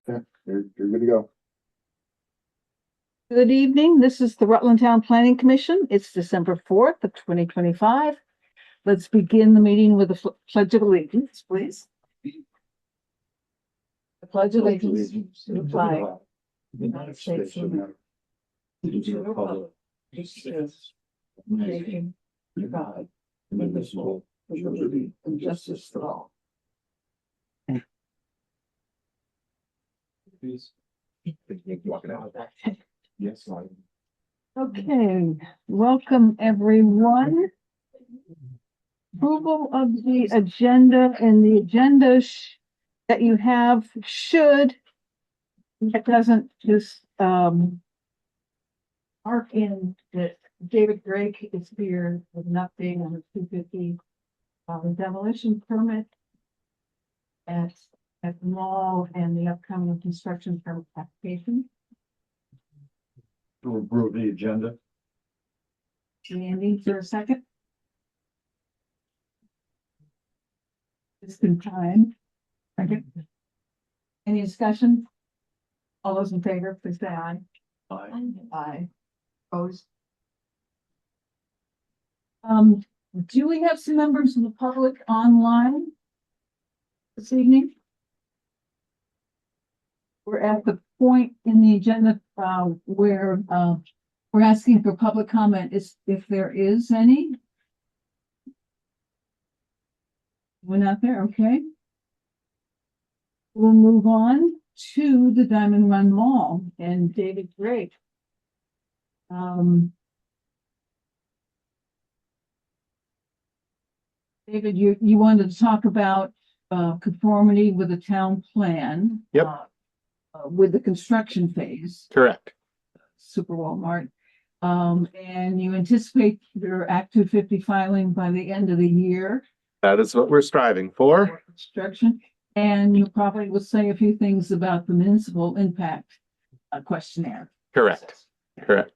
Yeah, you're good to go. Good evening. This is the Rutland Town Planning Commission. It's December 4th of 2025. Let's begin the meeting with the Pledge of Allegiance, please. The Pledge of Allegiance to the flag of the United States of America, to the republic which stands one nation under God, indivisible, with liberty and justice for all. Please. Walking out. Yes. Okay, welcome everyone. Approval of the agenda, and the agenda that you have should, it doesn't just mark in that David Drake is here with an update on the 250 demolition permit at the mall and the upcoming construction permit application. To approve the agenda. Andy, for a second. Just in time. Second. Any discussion? All those in favor, please say aye. Aye. Aye. Opposed? Do we have some members of the public online this evening? We're at the point in the agenda where we're asking for public comment, if there is any. We're not there, okay. We'll move on to the Diamond Run Mall and David Drake. David, you wanted to talk about conformity with the town plan. Yep. With the construction phase. Correct. Super Walmart. And you anticipate your Act 250 filing by the end of the year. That is what we're striving for. Construction. And you probably will say a few things about the municipal impact questionnaire. Correct. Correct.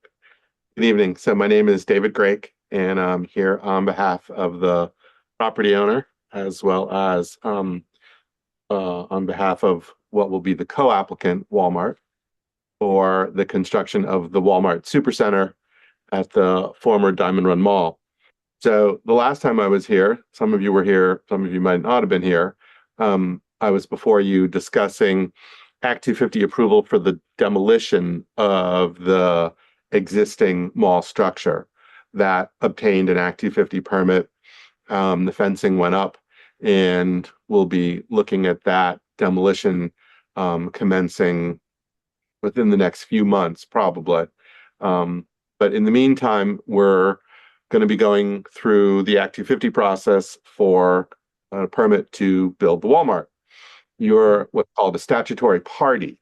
Good evening. So my name is David Drake, and I'm here on behalf of the property owner, as well as on behalf of what will be the co-applicant, Walmart, for the construction of the Walmart Supercenter at the former Diamond Run Mall. So the last time I was here, some of you were here, some of you might not have been here. I was before you discussing Act 250 approval for the demolition of the existing mall structure that obtained an Act 250 permit. The fencing went up, and we'll be looking at that demolition commencing within the next few months, probably. But in the meantime, we're going to be going through the Act 250 process for a permit to build the Walmart. You're what's called a statutory party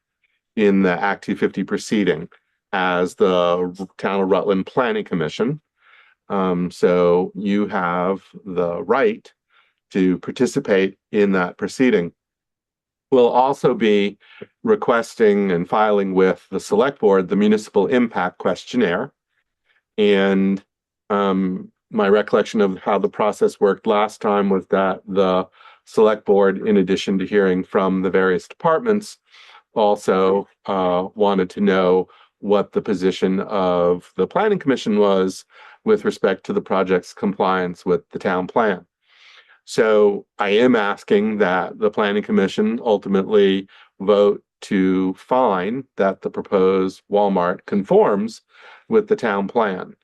in the Act 250 proceeding as the Town of Rutland Planning Commission. So you have the right to participate in that proceeding. We'll also be requesting and filing with the Selectboard the Municipal Impact Questionnaire. And my recollection of how the process worked last time was that the Selectboard, in addition to hearing from the various departments, also wanted to know what the position of the Planning Commission was with respect to the project's compliance with the town plan. So I am asking that the Planning Commission ultimately vote to find that the proposed Walmart conforms with the town plan.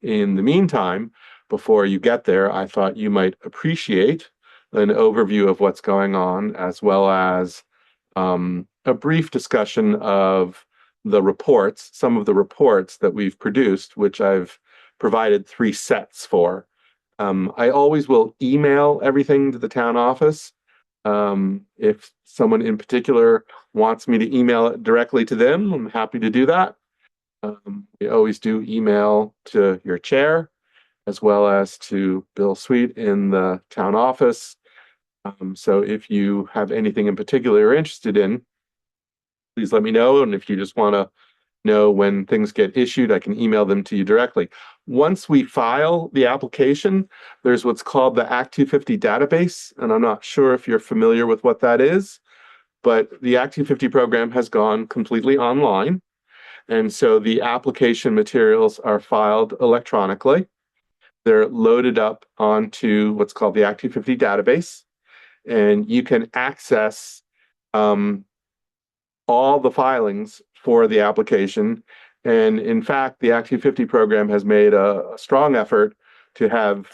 In the meantime, before you get there, I thought you might appreciate an overview of what's going on, as well as a brief discussion of the reports, some of the reports that we've produced, which I've provided 3 sets for. I always will email everything to the town office. If someone in particular wants me to email it directly to them, I'm happy to do that. We always do email to your chair, as well as to Bill Sweet in the town office. So if you have anything in particular you're interested in, please let me know. And if you just want to know when things get issued, I can email them to you directly. Once we file the application, there's what's called the Act 250 database, and I'm not sure if you're familiar with what that is, but the Act 250 program has gone completely online. And so the application materials are filed electronically. They're loaded up onto what's called the Act 250 database, and you can access all the filings for the application. And in fact, the Act 250 program has made a strong effort to have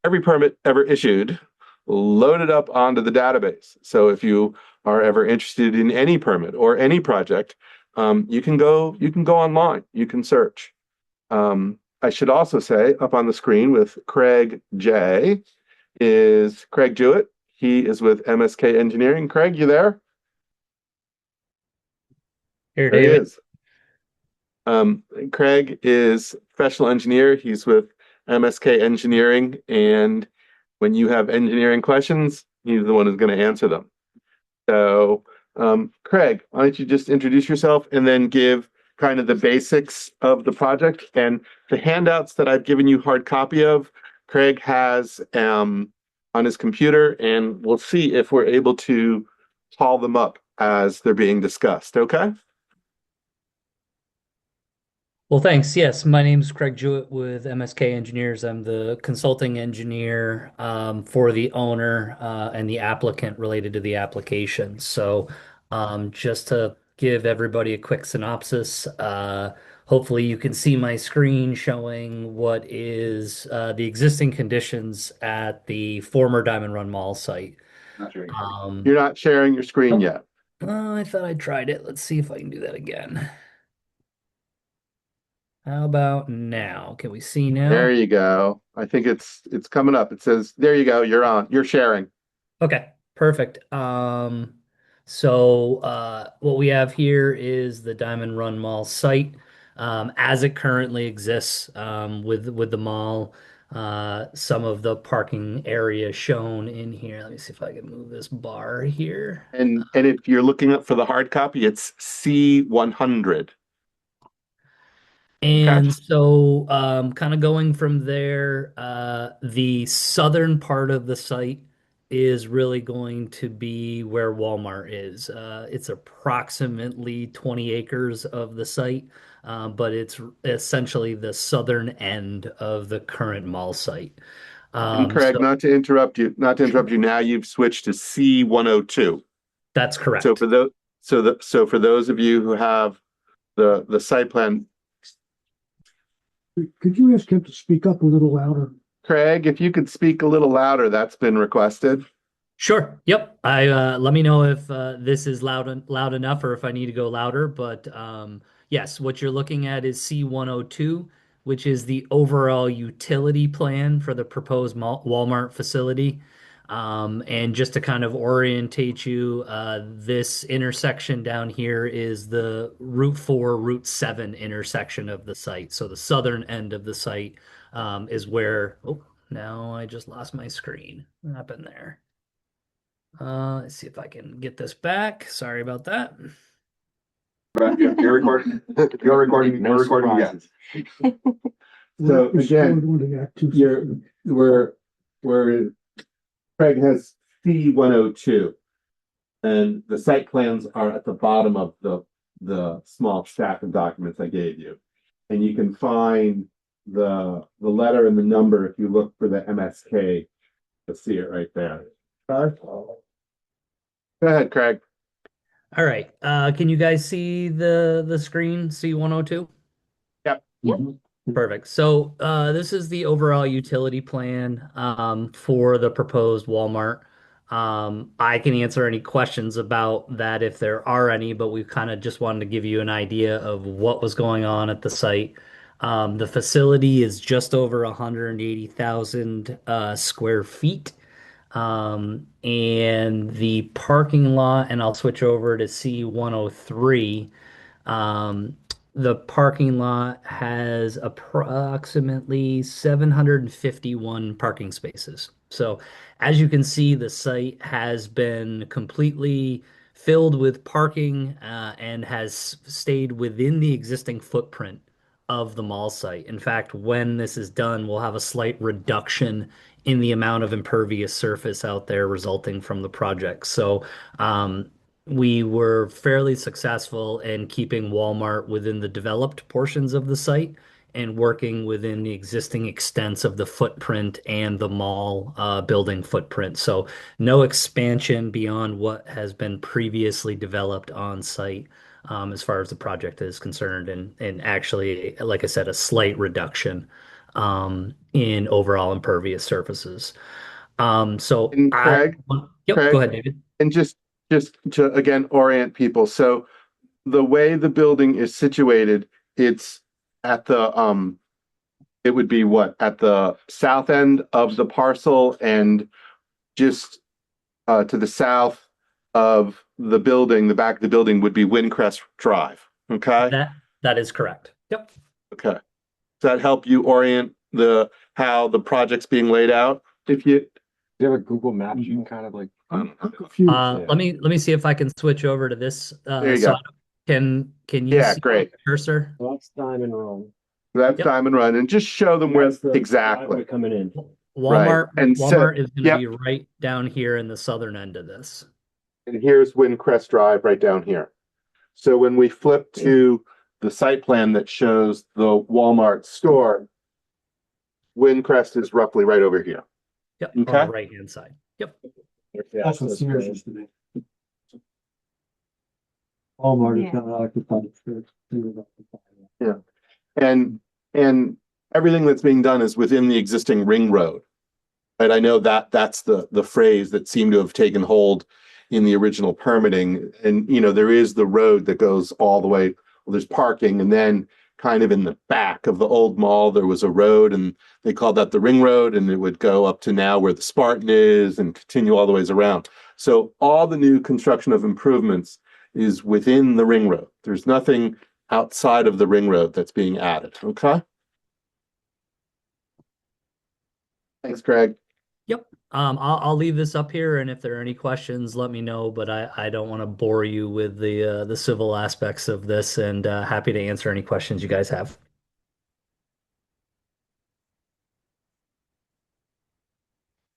every permit ever issued loaded up onto the database. So if you are ever interested in any permit or any project, you can go online, you can search. I should also say up on the screen with Craig J is Craig Jewett. He is with MSK Engineering. Craig, you there? Here, There he David. is. Craig is professional engineer. He's with MSK Engineering, and when you have engineering questions, he's the one who's going to answer them. So, Craig, why don't you just introduce yourself and then give kind of the basics of the project and the handouts that I've given you hard copy of. Craig has on his computer, and we'll see if we're able to call them up as they're being discussed. Okay. Well, thanks. Yes, my name's Craig Jewett with MSK Engineers. I'm the consulting engineer for the owner and the applicant related to the application. So just to give everybody a quick synopsis, hopefully you can see my screen showing what is the existing conditions at the former Diamond Run Mall site. Not sure. You're not sharing your screen Oh. yet. I thought I tried it. Let's see if I can do that again. How about now? Can we see now? There you go. I think it's coming up. It says, there you go, you're on. You're sharing. Okay, perfect. What we have here is the Diamond Run Mall site as it currently exists with the mall. Some of the parking area shown in here. Let me see if I can move this bar here. And if you're looking up for the hard copy, it's C100. And so, kind of going from there, the southern part of the site is really going to be where Walmart is. It's approximately 20 acres of the site, but it's essentially the southern end of the current mall site. And Craig, not to interrupt you, now, you've switched to C102. That's correct. So for those of you who have the site plan, could you ask him to speak up a little louder? Craig, if you could speak a little louder, that's been requested. Sure. Yep. Let me know if this is loud enough or if I need to go louder. But yes, what you're looking at is C102, which is the overall utility plan for the proposed Walmart facility. And just to kind of orientate you, this intersection down here is the Route 4, Route 7 intersection of the site. So the southern end of the site is where, oh, now I just lost my screen. What happened there? Let's see if I can get this back. Sorry about that. You're recording. You're recording. We're recording again. So again, we're Craig has C102, and the site plans are at the bottom of the small stack of documents I gave you, and you can find the letter and the number if you look for the MSK. You'll see it right there. Go ahead, Craig. All right. Can you guys see the screen C102? Yep. Perfect. So this is the overall utility plan for the proposed Walmart. I can answer any questions about that if there are any, but we kind of just wanted to give you an idea of what was going on at the site. The facility is just over 180,000 square feet. And the parking lot, and I'll switch over to C103. The parking lot has approximately 751 parking spaces. So as you can see, the site has been completely filled with parking and has stayed within the existing footprint of the mall site. In fact, when this is done, we'll have a slight reduction in the amount of impervious surface out there resulting from the project. So we were fairly successful in keeping Walmart within the developed portions of the site and working within the existing extents of the footprint and the mall building footprint. So no expansion beyond what has been previously developed on site as far as the project is concerned, and actually, like I said, a slight reduction in overall impervious surfaces. So And yep, go Craig, ahead, David. and just to again orient people. So the way the building is situated, it's at the it would be what, at the south end of the parcel and just to the south of the building, the back of the building would be Windcrest Drive. Okay. That is correct. Yep. Okay. Does that help you orient the how the project's being laid out? If you Do you have a Google Maps? You can kind of like. I'm confused. Let me see if I can switch over to this. There you So go. can you Yeah, see great. my cursor? That's Diamond Run. That's Yep. Diamond Run, and just show them where That's the exactly. driveway coming in. Walmart, Right. And so- Walmart is going to yep. be right down here in the southern end of this. And here's Windcrest Drive right down here. So when we flip to the site plan that shows the Walmart store, Windcrest is roughly right over here. Yep, on Okay. the right-hand side. Yep. That's what Sears used to be. Walmart is not occupied. And everything that's being done is within the existing ring road. Right, I know that that's the phrase that seemed to have taken hold in the original permitting. And there is the road that goes all the way, well, there's parking, and then kind of in the back of the old mall there was a road, and they called that the ring road, and it would go up to now where the Spartan is and continue all the ways around. So all the new construction of improvements is within the ring road. There's nothing outside of the ring road that's being added. Okay. Thanks, Craig. Yep. I'll leave this up here, and if there are any questions, let me know. But I don't want to bore you with the civil aspects of this, and happy to answer any questions you guys have.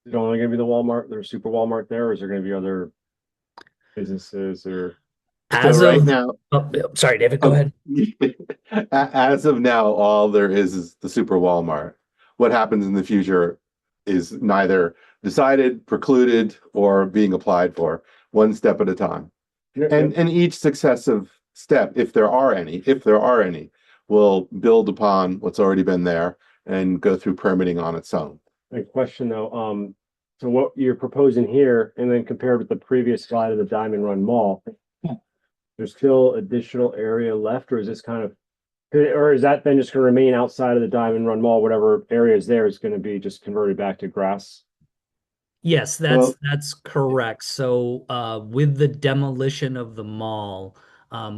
Is it only gonna be the Walmart, there's Super Walmart there, or is there gonna be other businesses or? As So right of now, oh, sorry, David, go ahead. as of now, all there is the Super Walmart. What happens in the future is neither decided, precluded, or being applied for, one step at a time. And each successive step, if there are any, will build upon what's already been there and go through permitting on its own. A question though, so what you're proposing here, and then compared with the previous slide of the Diamond Run Mall, there's still additional area left, or is this kind of, or is that then just gonna remain outside of the Diamond Run Mall, whatever area is there is gonna be just converted back to grass? Yes, that's correct. So with the demolition of the mall,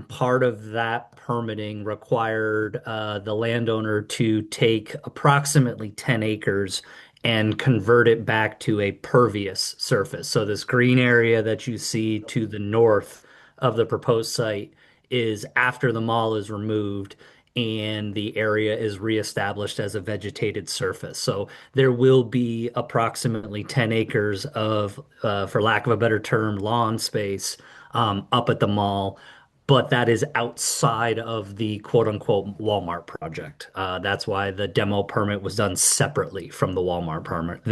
part of that permitting required the landowner to take approximately 10 acres and convert it back to a pervious surface. So this green area that you see to the north of the proposed site is after the mall is removed and the area is reestablished as a vegetated surface. So there will be approximately 10 acres of, for lack of a better term, lawn space up at the mall, but that is outside of the quote unquote Walmart project. That's why the demo permit was done separately from the Walmart permit.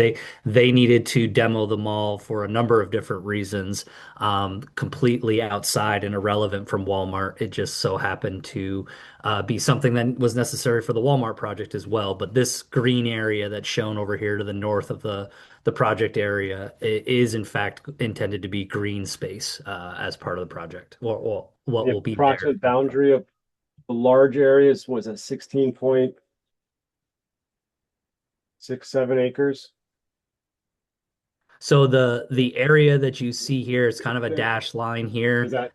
They needed to demo the mall for a number of different reasons, completely outside and irrelevant from Walmart. It just so happened to be something that was necessary for the Walmart project as well. But this green area that's shown over here to the north of the project area is in fact intended to be green space as part of the project, or what The will be there. approximate boundary of the large areas was at 16.67 acres. So the area that you see here is kind of a dashed line here. Is that,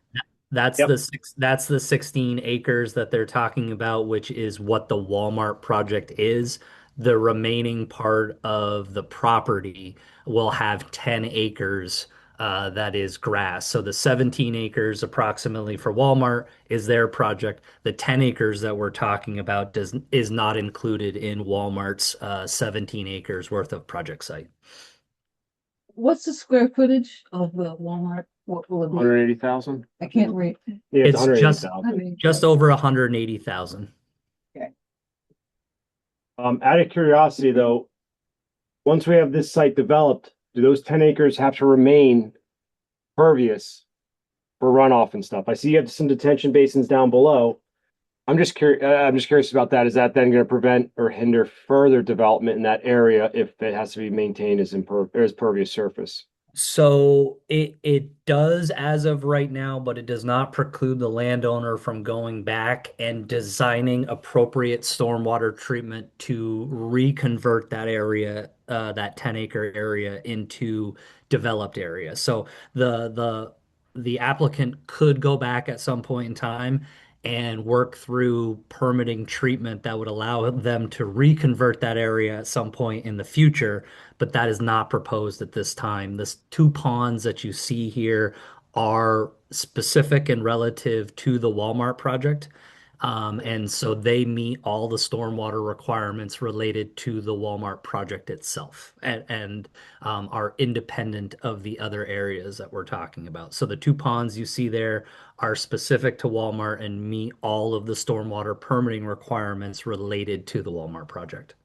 That's Yep. that's the 16 acres that they're talking about, which is what the Walmart project is. The remaining part of the property will have 10 acres that is grass. So the 17 acres approximately for Walmart is their project. The 10 acres that we're talking about is not included in Walmart's 17 acres worth of project site. What's the square footage of the Walmart What will it be? 180,000? I can't read. Yeah, It's it's just- 180,000. Just over 180,000. Out of curiosity though, once we have this site developed, do those 10 acres have to remain pervious for runoff and stuff? I see you have some detention basins down below. I'm just curious about that. Is that then going to prevent or hinder further development in that area if it has to be maintained as pervious surface? So it does as of right now, but it does not preclude the landowner from going back and designing appropriate stormwater treatment to reconvert that area, that 10-acre area into developed area. So the applicant could go back at some point in time and work through permitting treatment that would allow them to reconvert that area at some point in the future, but that is not proposed at this time. This two ponds that you see here are specific and relative to the Walmart project. And so they meet all the stormwater requirements related to the Walmart project itself and are independent of the other areas that we're talking about. So the two ponds you see there are specific to Walmart and meet all of the stormwater permitting requirements related to the Walmart project.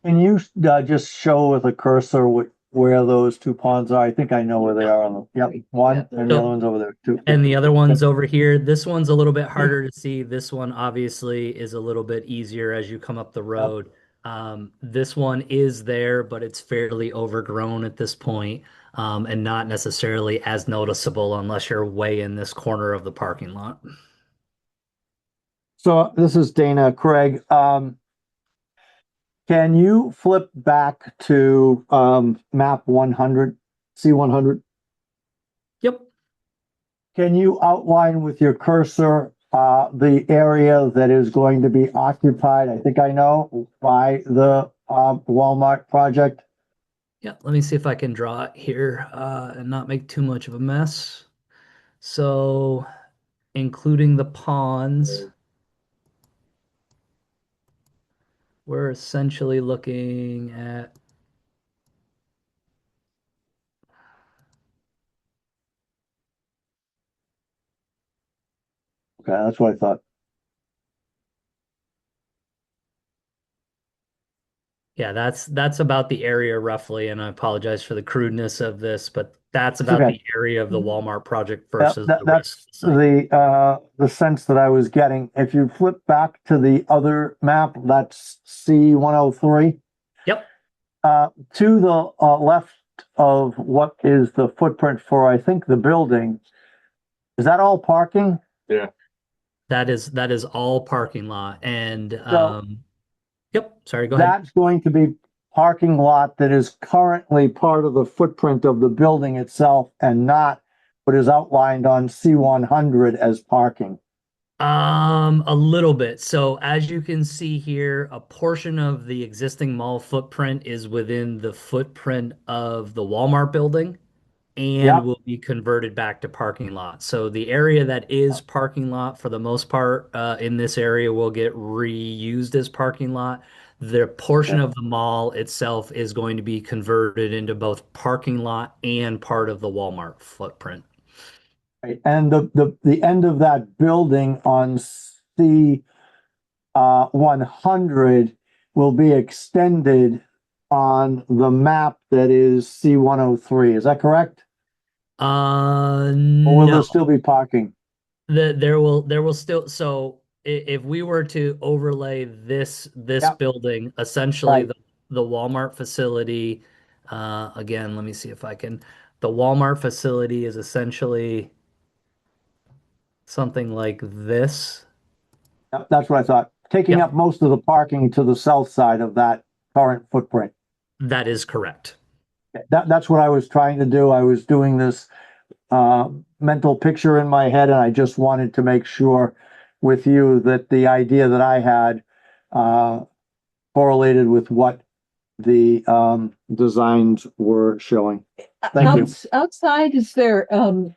Can you just show with a cursor where those two ponds are? I think I know where they are on the, yep, one, and the other one's over there too. And the other one's over here. This one's a little bit harder to see. This one obviously is a little bit easier as you come up the road. This one is there, but it's fairly overgrown at this point, and not necessarily as noticeable unless you're way in this corner of the parking lot. So this is Dana Craig. Can you flip back to map 100, C100? Yep. Can you outline with your cursor the area that is going to be occupied? I think I know, by the Walmart project. Yeah, let me see if I can draw it here and not make too much of a mess. So, including the ponds, we're essentially looking at Okay, that's what I thought. yeah, that's about the area roughly, and I apologize for the crudeness of this, but that's about okay. the area of the Walmart project versus the That's rest of the site. the sense that I was getting. If you flip back to the other map, that's C103. Yep. To the left of what is the footprint for, I think, the building, is that all parking? That is all parking lot, and So- yep. Sorry, go ahead. That's going to be parking lot that is currently part of the footprint of the building itself and not what is outlined on C100 as parking. A little bit. So as you can see here, a portion of the existing mall footprint is within the footprint of the Walmart building and Yep. will be converted back to parking lot. So the area that is parking lot for the most part in this area will get reused as parking lot. The portion of the mall itself is going to be converted into both parking lot and part of the Walmart footprint. Right. And the end of that building on C 100 will be extended on the map that is C103. Is that correct? Or will No. there still be parking? There will still, so if we were to overlay this Yep. building, essentially Right. the Walmart facility, again, let me see if I can, the Walmart facility is essentially something like this. Yep, that's what I thought. Taking Yep. up most of the parking to the south side of that current footprint. That is correct. That's what I was trying to do. I was doing this mental picture in my head, and I just wanted to make sure with you that the idea that I had correlated with what the designs were showing. Thank you. Outside, is there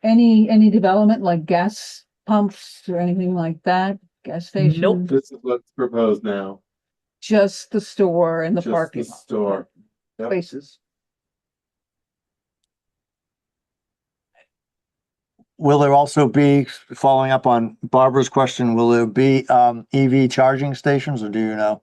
any development like gas pumps or anything like that? Gas stations? Nope. This is what's proposed now. Just the store and the Just the parking store. Yep. spaces. will there also be, following up on Barbara's question, will there be, EV charging stations, or do you know?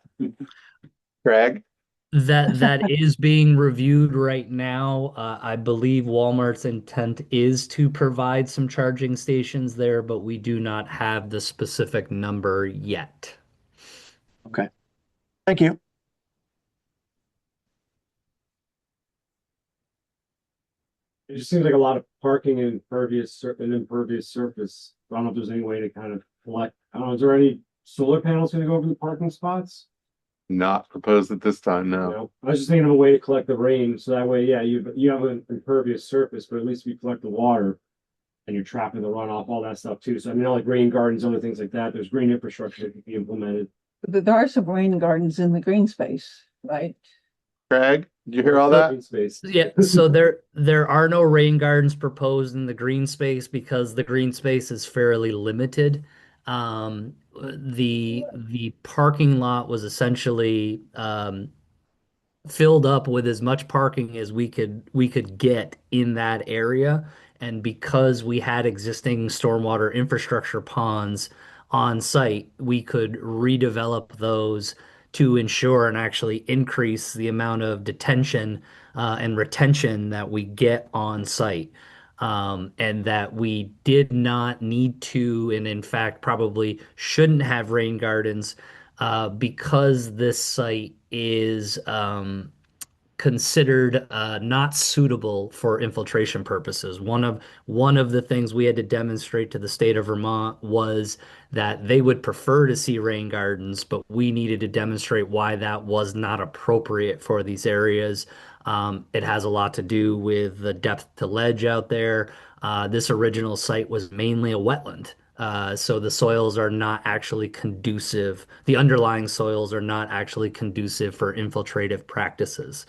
Greg? That is being reviewed right now. I believe Walmart's intent is to provide some charging stations there, but we do not have the specific number yet. Okay. Thank you. It just seems like a lot of parking and impervious surface. I don't know if there's any way to kind of collect, I don't know, is there any solar panels gonna go over the parking spots? Not proposed at this time, You no. know, I was just thinking of a way to collect the rain, so that way, yeah, you have an impervious surface, but at least if you collect the water and you're trapping the runoff, all that stuff too. So I mean, like rain gardens, other things like that, there's green infrastructure that could be implemented. But there are some rain gardens in the green space, right? Greg, did you hear all that? Green space. Yeah, so there are no rain gardens proposed in the green space because the green space is fairly limited. The parking lot was essentially filled up with as much parking as we could get in that area. And because we had existing stormwater infrastructure ponds on site, we could redevelop those to ensure and actually increase the amount of detention and retention that we get on site. And that we did not need to, and in fact, probably shouldn't have rain gardens because this site is considered not suitable for infiltration purposes. One of the things we had to demonstrate to the state of Vermont was that they would prefer to see rain gardens, but we needed to demonstrate why that was not appropriate for these areas. It has a lot to do with the depth to ledge out there. This original site was mainly a wetland. So the soils are not actually conducive. The underlying soils are not actually conducive for infiltrative practices.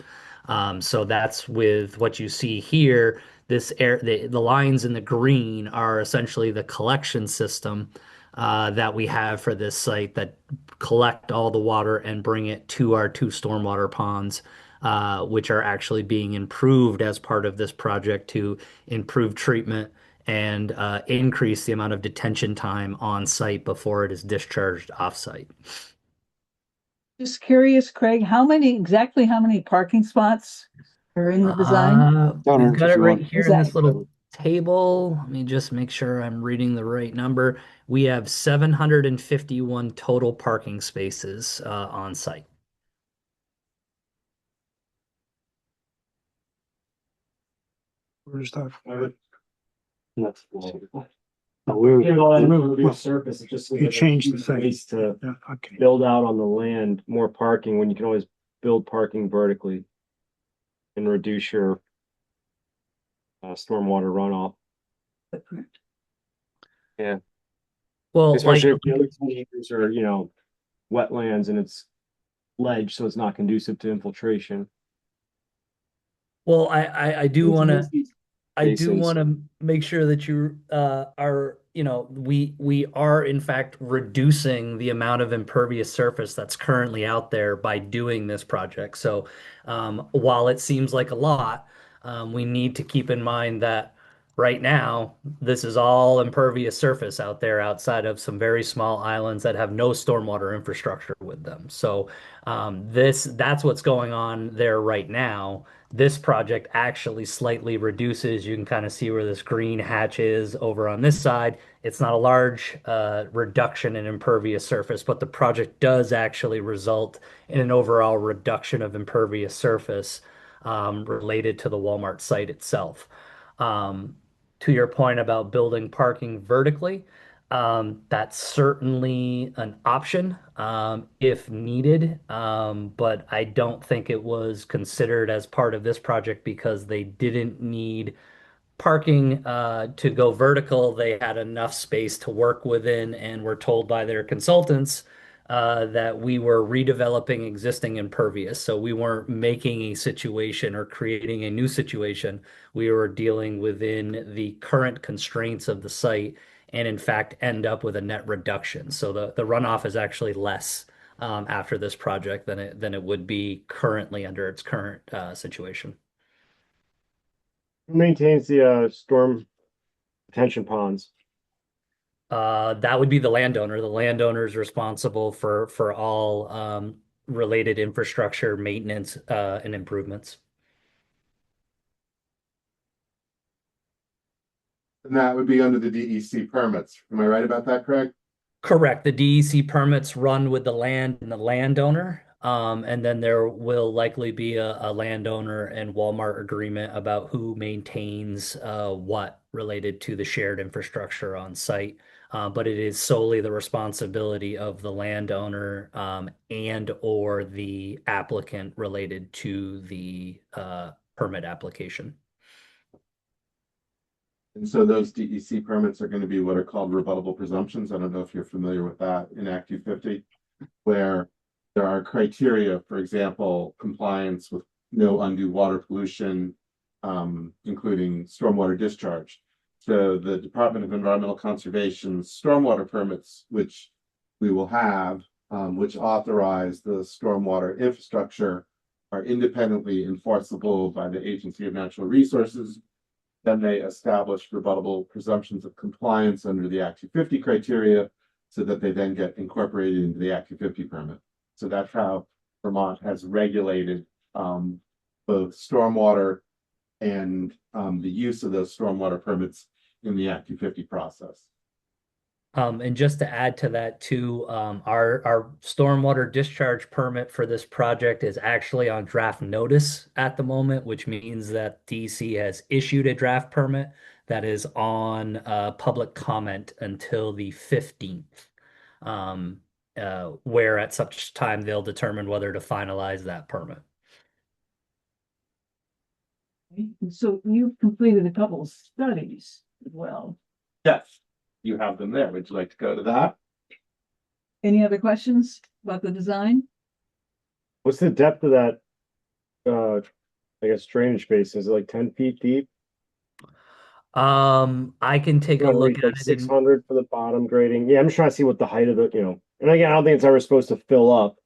So that's with what you see here. The lines in the green are essentially the collection system that we have for this site that collect all the water and bring it to our two stormwater ponds, which are actually being improved as part of this project to improve treatment and increase the amount of detention time on site before it is discharged off site. Just curious, Craig, exactly how many parking spots are in the design? We've got it right here in this Exactly. little table. Let me just make sure I'm reading the right number. We have 751 total parking spaces on site. Where's that? That's Where, yeah, all that impervious surface, it just seems You like a changed the thing. place to Yeah, okay. build out on the land more parking when you can always build parking vertically and reduce your stormwater runoff. Well, Especially if the other 20 acres are, you know, wetlands and it's ledge, so it's not conducive to infiltration. well, I do want to. I do Basins. want to make sure that you are, we are in fact reducing the amount of impervious surface that's currently out there by doing this project. So while it seems like a lot, we need to keep in mind that right now, this is all impervious surface out there outside of some very small islands that have no stormwater infrastructure with them. So that's what's going on there right now. This project actually slightly reduces. You can kind of see where this green hatch is over on this side. It's not a large reduction in impervious surface, but the project does actually result in an overall reduction of impervious surface related to the Walmart site itself. To your point about building parking vertically, that's certainly an option if needed, but I don't think it was considered as part of this project because they didn't need parking to go vertical. They had enough space to work within and were told by their consultants that we were redeveloping existing impervious. So we weren't making a situation or creating a new situation. We were dealing within the current constraints of the site and in fact end up with a net reduction. So the runoff is actually less after this project than it would be currently under its current situation. Who maintains the storm retention ponds? That would be the landowner. The landowner is responsible for all related infrastructure maintenance and improvements. And that would be under the DEC permits. Am I right about that, Craig? Correct. The DEC permits run with the land and the landowner. And then there will likely be a landowner and Walmart agreement about who maintains what related to the shared infrastructure on site. But it is solely the responsibility of the landowner and or the applicant related to the permit application. And so those DEC permits are going to be what are called rebuttable presumptions. I don't know if you're familiar with that in Act 250, where there are criteria, for example, compliance with no undue water pollution, including stormwater discharge. So the Department of Environmental Conservation's stormwater permits, which we will have, which authorize the stormwater infrastructure, are independently enforceable by the Agency of Natural Resources. Then they establish rebuttable presumptions of compliance under the Act 250 criteria, so that they then get incorporated into the Act 250 permit. So that's how Vermont has regulated both stormwater and the use of those stormwater permits in the Act 250 process. And just to add to that too, our stormwater discharge permit for this project is actually on draft notice at the moment, which means that DC has issued a draft permit that is on public comment until the 15th, where at such time they'll determine whether to finalize that permit. So you've completed a couple of studies as well. Yes, you have them there. Would you like to go to that? Any other questions about the design? What's the depth of that, I guess drainage basin? Is it like 10 feet deep? I can take a look at Like it. 600 for the bottom grading. Yeah, I'm just trying to see what the height of the, and again, I don't think it's ever supposed to fill up.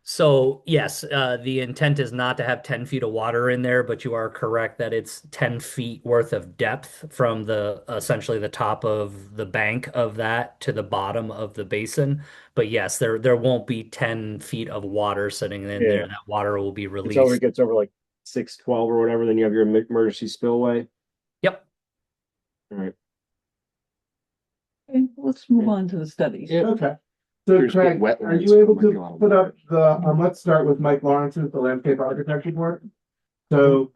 So yes, the intent is not to have 10 feet of water in there, but you are correct that it's 10 feet worth of depth from the essentially the top of the bank of that to the bottom of the basin. But yes, there won't be 10 feet of water sitting in there. Yeah. That water will be It released. gets over like 612 or whatever, then you have your emergency spillway. Yep. All right. Okay, let's move on to the studies. Okay. So There's Craig, big are wetlands. you able Might be a to lot of put up water. the, let's start with Mike Lawrence's, the landscape architecture board. So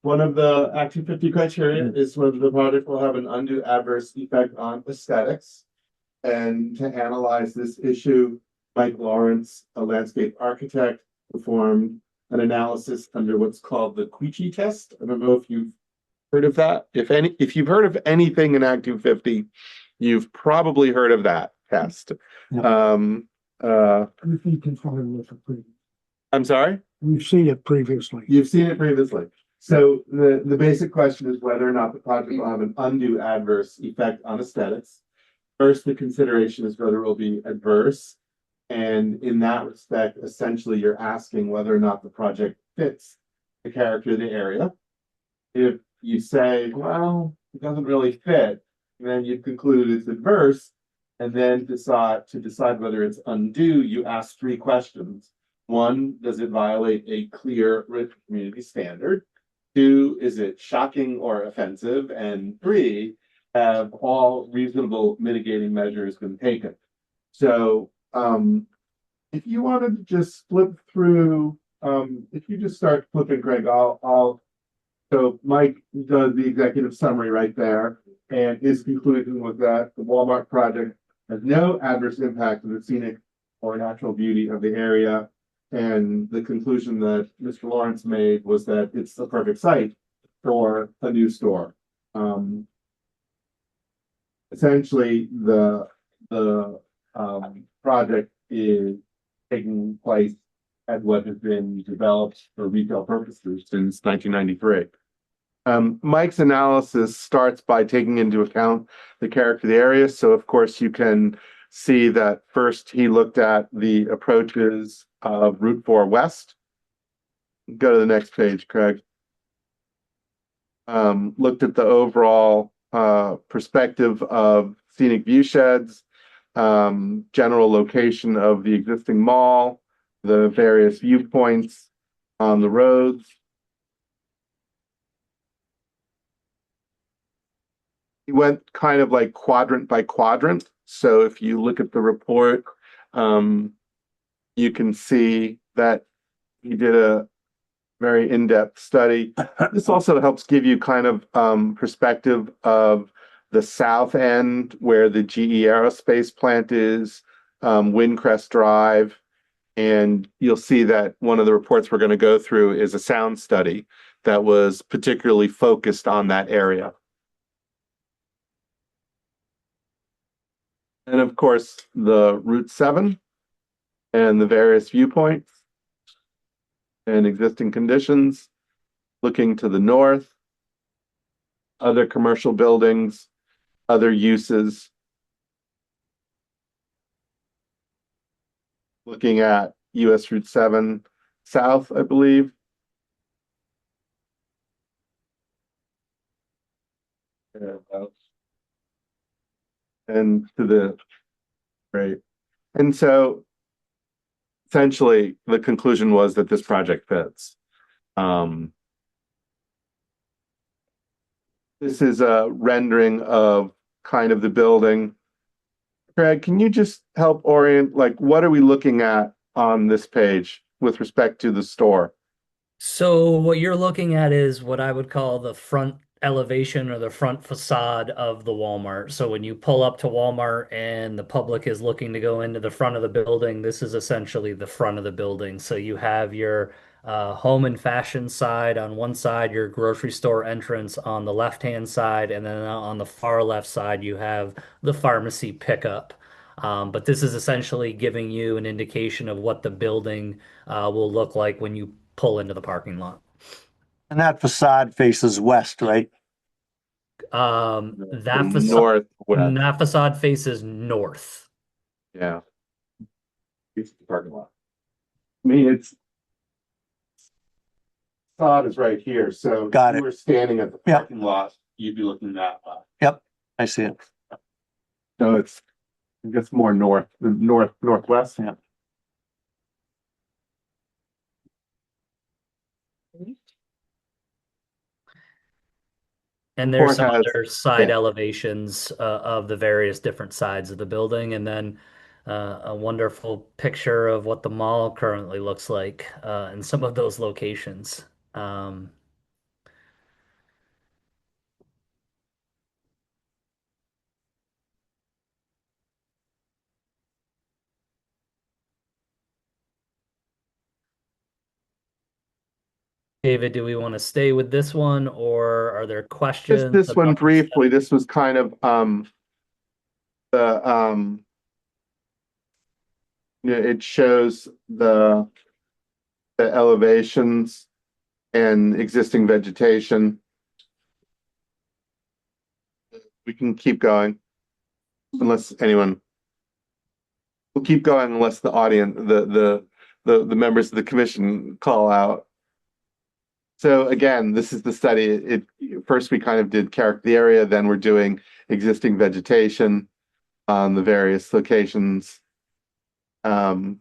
one of the Act 250 criteria is whether the project will have an undue adverse effect on aesthetics. And to analyze this issue, Mike Lawrence, a landscape architect, performed an analysis under what's called the Queechy test. I don't know if you've heard of that. If you've heard of anything in Act 250, you've probably heard of that test. We've been confronted with it previously. I'm sorry? We've seen it previously. You've seen it previously. So the basic question is whether or not the project will have an undue adverse effect on aesthetics. First, the consideration is whether it will be adverse. And in that respect, essentially, you're asking whether or not the project fits the character of the area. If you say, well, it doesn't really fit, then you conclude it's adverse. And then to decide whether it's undue, you ask three questions. One, does it violate a clear written community standard? Two, is it shocking or offensive? And three, have all reasonable mitigating measures been taken? So if you wanted to just flip through, if you just start flipping, Greg, so Mike does the executive summary right there, and his conclusion was that the Walmart project has no adverse impact on the scenic or natural beauty of the area. And the conclusion that Mr. Lawrence made was that it's the perfect site for a new store. Essentially, the project is taking place at what has been developed for retail purposes since 1993. Mike's analysis starts by taking into account the character of the area. So of course you can see that first he looked at the approaches of Route 4 West. Go to the next page, Craig. looked at the overall perspective of scenic view sheds, general location of the existing mall, the various viewpoints on the roads. He went kind of like quadrant by quadrant. So if you look at the report, you can see that he did a very in-depth study. This also helps give you kind of perspective of the south end where the GE Aerospace plant is, Windcrest Drive. And you'll see that one of the reports we're going to go through is a sound study that was particularly focused on that area. And of course, the Route 7 and the various viewpoints and existing conditions, looking to the north, other commercial buildings, other uses, looking at US Route 7 south, I believe. And to the right. And so essentially the conclusion was that this project fits. This is a rendering of kind of the building. Craig, can you just help orient, like, what are we looking at on this page with respect to the store? So what you're looking at is what I would call the front elevation or the front facade of the Walmart. So when you pull up to Walmart and the public is looking to go into the front of the building, this is essentially the front of the building. So you have your home and fashion side on one side, your grocery store entrance on the left-hand side, and then on the far left side, you have the pharmacy pickup. But this is essentially giving you an indication of what the building will look like when you pull into the parking lot. And that facade faces west, right? That facade, Northwest. that facade faces north. Yeah. It's the parking lot. I mean, it's facade is right here. So Got if it. you were standing at the Yep. parking lot, you'd be looking that way. I see it. So it's, I guess, more northwest. Yeah. And there's Or some has- other side yeah. elevations of the various different sides of the building, and then a wonderful picture of what the mall currently looks like in some of those locations. Um, David, do we want to stay with this one, or are there questions? Just this one about the briefly, this was kind of the it shows the elevations and existing vegetation. We can keep going unless anyone. We'll keep going unless the audience, the members of the commission call out. So again, this is the study. First we kind of did character the area, then we're doing existing vegetation on the various locations. And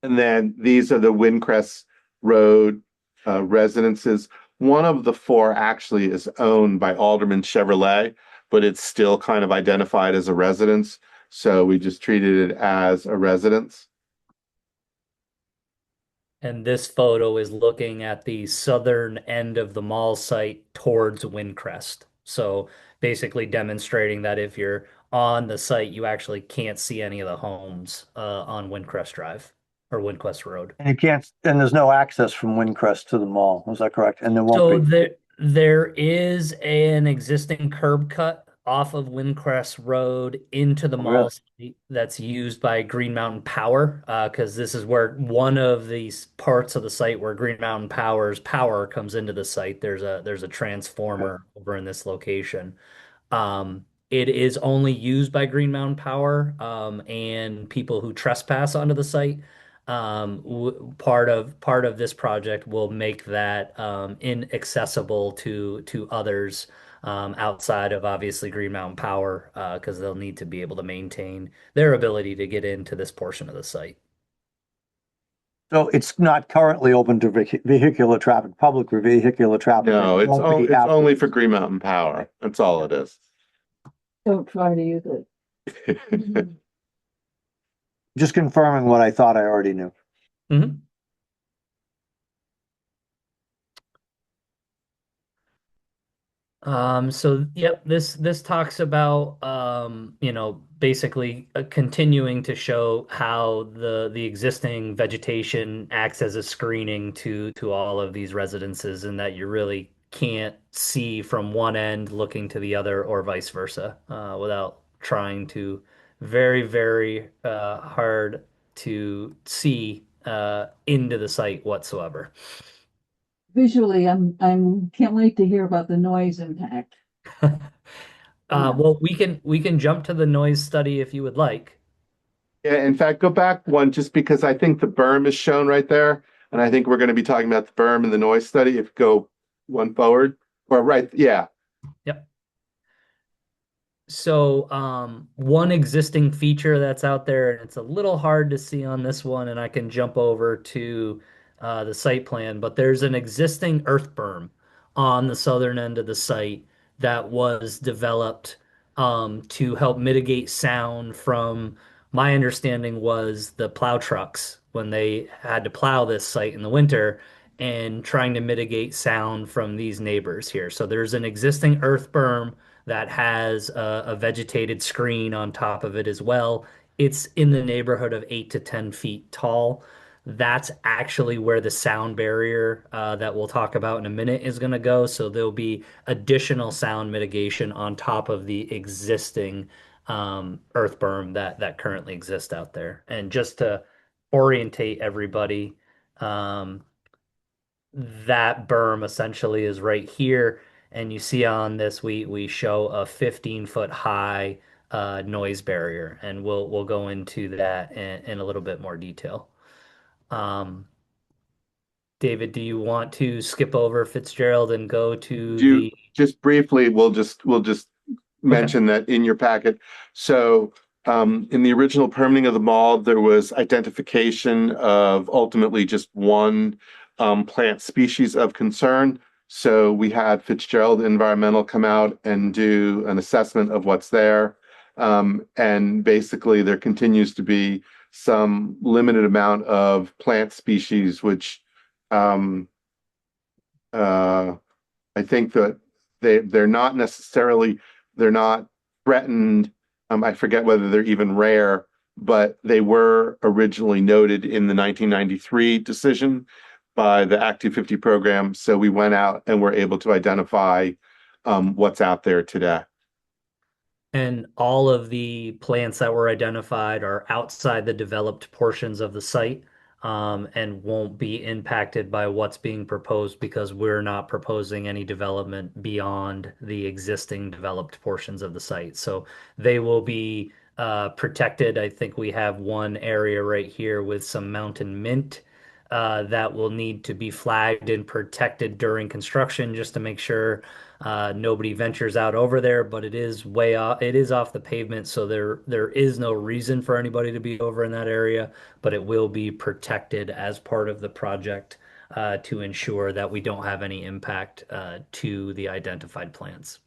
then these are the Windcrest Road residences. One of the four actually is owned by Alderman Chevrolet, but it's still kind of identified as a residence. So we just treated it as a residence. And this photo is looking at the southern end of the mall site towards Windcrest. So basically demonstrating that if you're on the site, you actually can't see any of the homes on Windcrest Drive or Windcrest Road. And you can't, and there's no access from Windcrest to the mall. Is that correct? And there won't So be. there is an existing curb cut off of Windcrest Road into the Oh, mall really? site that's used by Green Mountain Power, because this is where one of these parts of the site where Green Mountain Power's power comes into the site. There's a transformer over in this location. It is only used by Green Mountain Power and people who trespass onto the site. part of this project will make that inaccessible to others outside of obviously Green Mountain Power because they'll need to be able to maintain their ability to get into this portion of the site. So it's not currently open to vehicular traffic, public vehicular traffic. No, It it's won't be only, it's only after. for Green Mountain Power. That's all it is. Don't try to use it. Just confirming what I thought I already knew. Mhm. So yep, this talks about basically continuing to show how the existing vegetation acts as a screening to all of these residences and that you really can't see from one end looking to the other or vice versa without trying to very hard to see into the site whatsoever. Visually, can't wait to hear about the noise impact. Well, we can jump to the noise study if you would like. Yeah, in fact, go back one just because I think the berm is shown right there. And I think we're going to be talking about the berm and the noise study. If you go one forward or right. Yeah. Yep. So, one existing feature that's out there, and it's a little hard to see on this one, and I can jump over to the site plan, but there's an existing earth berm on the southern end of the site that was developed to help mitigate sound from, my understanding was the plow trucks when they had to plow this site in the winter and trying to mitigate sound from these neighbors here. So there's an existing earth berm that has a vegetated screen on top of it as well. It's in the neighborhood of 8 to 10 feet tall. That's actually where the sound barrier that we'll talk about in a minute is going to go. So there'll be additional sound mitigation on top of the existing earth berm that currently exists out there. And just to orientate everybody, um, that berm essentially is right here. And you see on this, we show a 15-foot high noise barrier, and we'll go into that in a little bit more detail. Um, David, do you want to skip over Fitzgerald and go to Do you the just briefly, we'll just mention that in your packet. So in the original permitting of the mall, there was identification of ultimately just one plant species of concern. So we had Fitzgerald Environmental come out and do an assessment of what's there. And basically there continues to be some limited amount of plant species, which I think that they're not necessarily, they're not threatened. I forget whether they're even rare, but they were originally noted in the 1993 decision by the Act 250 program. So we went out and were able to identify what's out there today. And all of the plants that were identified are outside the developed portions of the site, and won't be impacted by what's being proposed because we're not proposing any development beyond the existing developed portions of the site. So they will be protected. I think we have one area right here with some mountain mint that will need to be flagged and protected during construction just to make sure nobody ventures out over there, but it is way off. It is off the pavement, so there is no reason for anybody to be over in that area, but it will be protected as part of the project to ensure that we don't have any impact to the identified plants.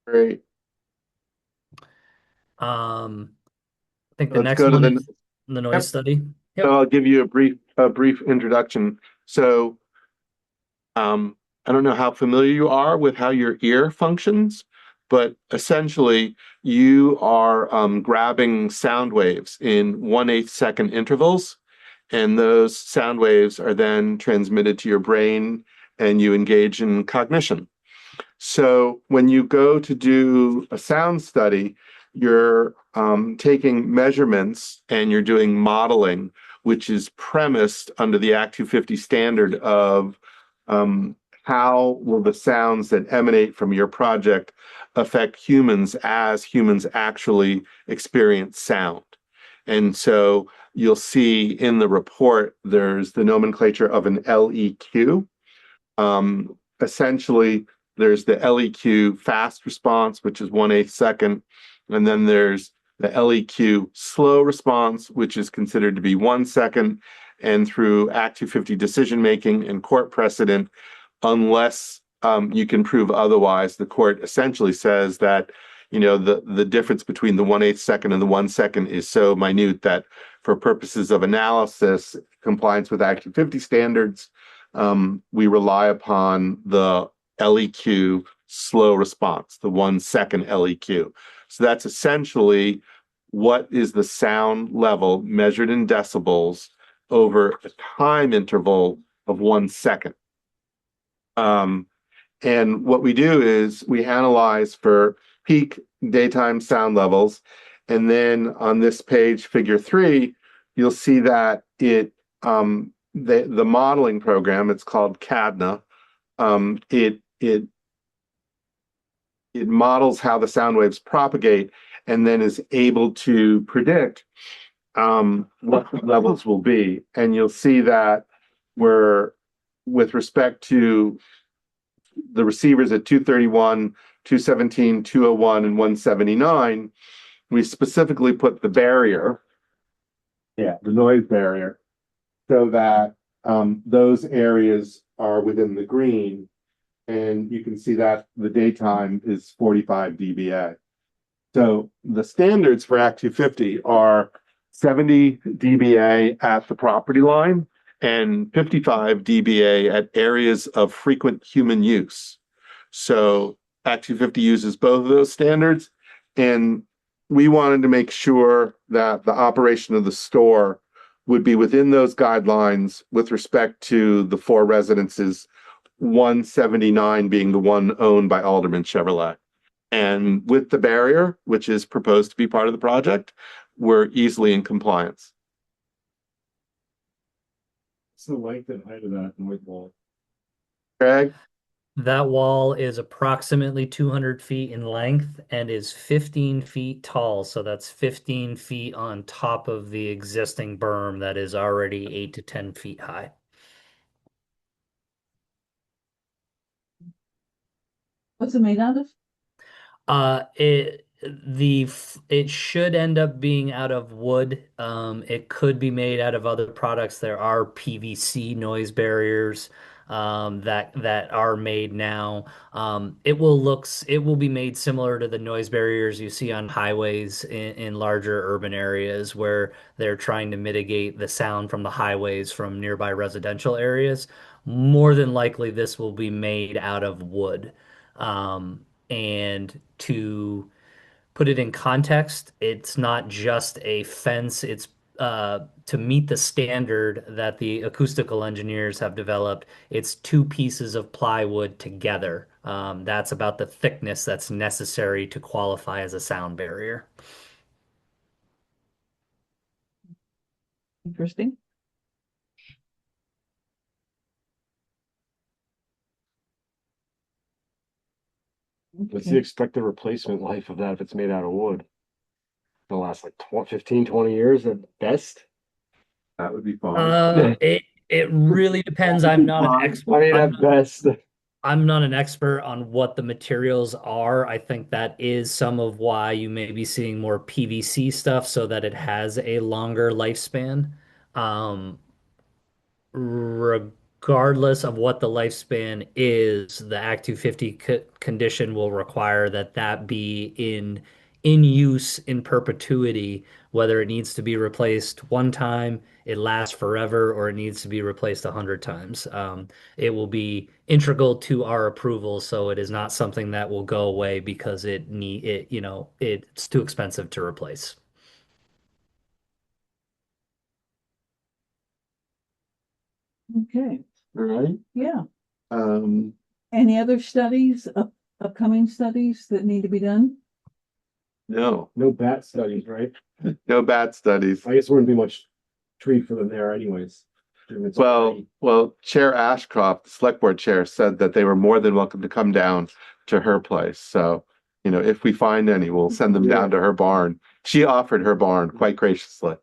Great. I think the Let's next go to one the is the noise Yep. study. Yep. So I'll give you a brief introduction. So I don't know how familiar you are with how your ear functions, but essentially you are grabbing sound waves in 1/8 second intervals, and those sound waves are then transmitted to your brain and you engage in cognition. So when you go to do a sound study, you're taking measurements and you're doing modeling, which is premised under the Act 250 standard of how will the sounds that emanate from your project affect humans as humans actually experience sound? And so you'll see in the report, there's the nomenclature of an LEQ. Essentially, there's the LEQ fast response, which is 1/8 second. And then there's the LEQ slow response, which is considered to be 1 second. And through Act 250 decision making and court precedent, unless you can prove otherwise, the court essentially says that, you know, the difference between the 1/8 second and the 1 second is so minute that for purposes of analysis, compliance with Act 250 standards, we rely upon the LEQ slow response, the 1 second LEQ. So that's essentially what is the sound level measured in decibels over a time interval of 1 second. And what we do is we analyze for peak daytime sound levels. And then on this page, figure 3, you'll see that the modeling program, it's called CADNA. It models how the sound waves propagate and then is able to predict what the levels will be. And you'll see that with respect to the receivers at 231, 217, 201, and 179, we specifically put the barrier, the noise barrier, so that those areas are within the green. And you can see that the daytime is 45 dBA. So the standards for Act 250 are 70 dBA at the property line and 55 dBA at areas of frequent human use. So Act 250 uses both of those standards, and we wanted to make sure that the operation of the store would be within those guidelines with respect to the 4 residences, 179 being the one owned by Alderman Chevrolet. And with the barrier, which is proposed to be part of the project, we're easily in compliance. What's the length and height of that noise wall? Craig? That wall is approximately 200 feet in length and is 15 feet tall. So that's 15 feet on top of the existing berm that is already 8 to 10 feet high. What's it made out of? It should end up being out of wood. It could be made out of other products. There are PVC noise barriers that are made now. It will be made similar to the noise barriers you see on highways in larger urban areas where they're trying to mitigate the sound from the highways from nearby residential areas. More than likely, this will be made out of wood. And to put it in context, it's not just a fence, it's to meet the standard that the acoustical engineers have developed, it's 2 pieces of plywood together. That's about the thickness that's necessary to qualify as a sound barrier. Interesting. What's the expected replacement life of that if it's made out of wood? It'll last like 15, 20 years at best. That would be fine. It really depends. I'm not an expert. I mean, at best. I'm not an expert on what the materials are. I think that is some of why you may be seeing more PVC stuff so that it has a longer lifespan. Regardless of what the lifespan is, the Act 250 condition will require that be in use in perpetuity, whether it needs to be replaced one time, it lasts forever, or it needs to be replaced 100 times. It will be integral to our approval, so it is not something that will go away because it's too expensive to replace. Okay, All right. yeah. Um, Any other studies, upcoming studies that need to be done? no, No bat studies, right? no bad studies. I guess there wouldn't be much tree for them there anyways. Well, Chair Ashcroft, the select board chair, said that they were more than welcome to come down to her place. So, if we find any, we'll send them down to her barn. She offered her barn quite graciously.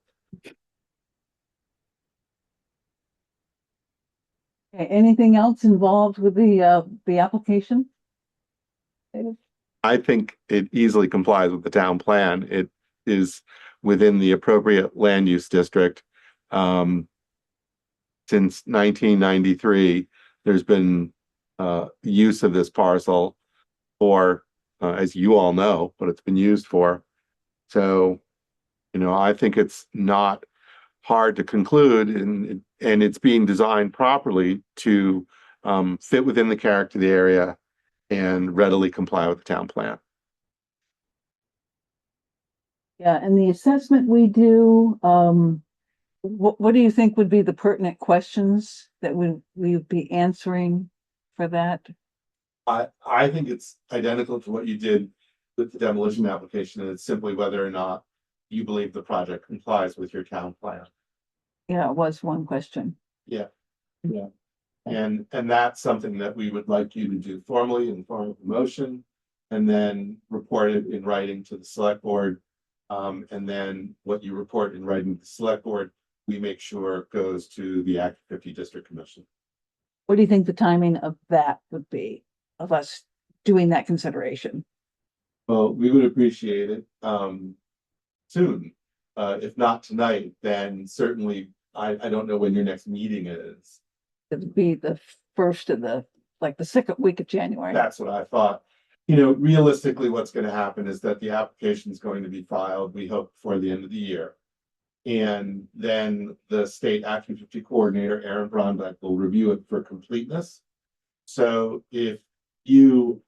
Okay, anything else involved with the application? I think it easily complies with the town plan. It is within the appropriate land use district. Since 1993, there's been use of this parcel for, as you all know, what it's been used for. So, I think it's not hard to conclude, and it's being designed properly to fit within the character of the area and readily comply with the town plan. Yeah, and the assessment we do, what do you think would be the pertinent questions that we would be answering for that? I think it's identical to what you did with the demolition application, and it's simply whether or not you believe the project complies with your town plan. Yeah, it was one question. Yeah. And that's something that we would like you to do formally in the form of a motion, and then report it in writing to the select board. And then what you report in writing to the select board, we make sure goes to the Act 50 District Commission. What do you think the timing of that would be, of us doing that consideration? Well, we would appreciate it soon. If not tonight, then certainly, I don't know when your next meeting is. It would be the first of the second week of January. That's what I thought. Realistically, what's going to happen is that the application is going to be filed, we hope, before the end of the year. And then the state Act 50 coordinator, Aaron Brondbeck, will review it for completeness. So if you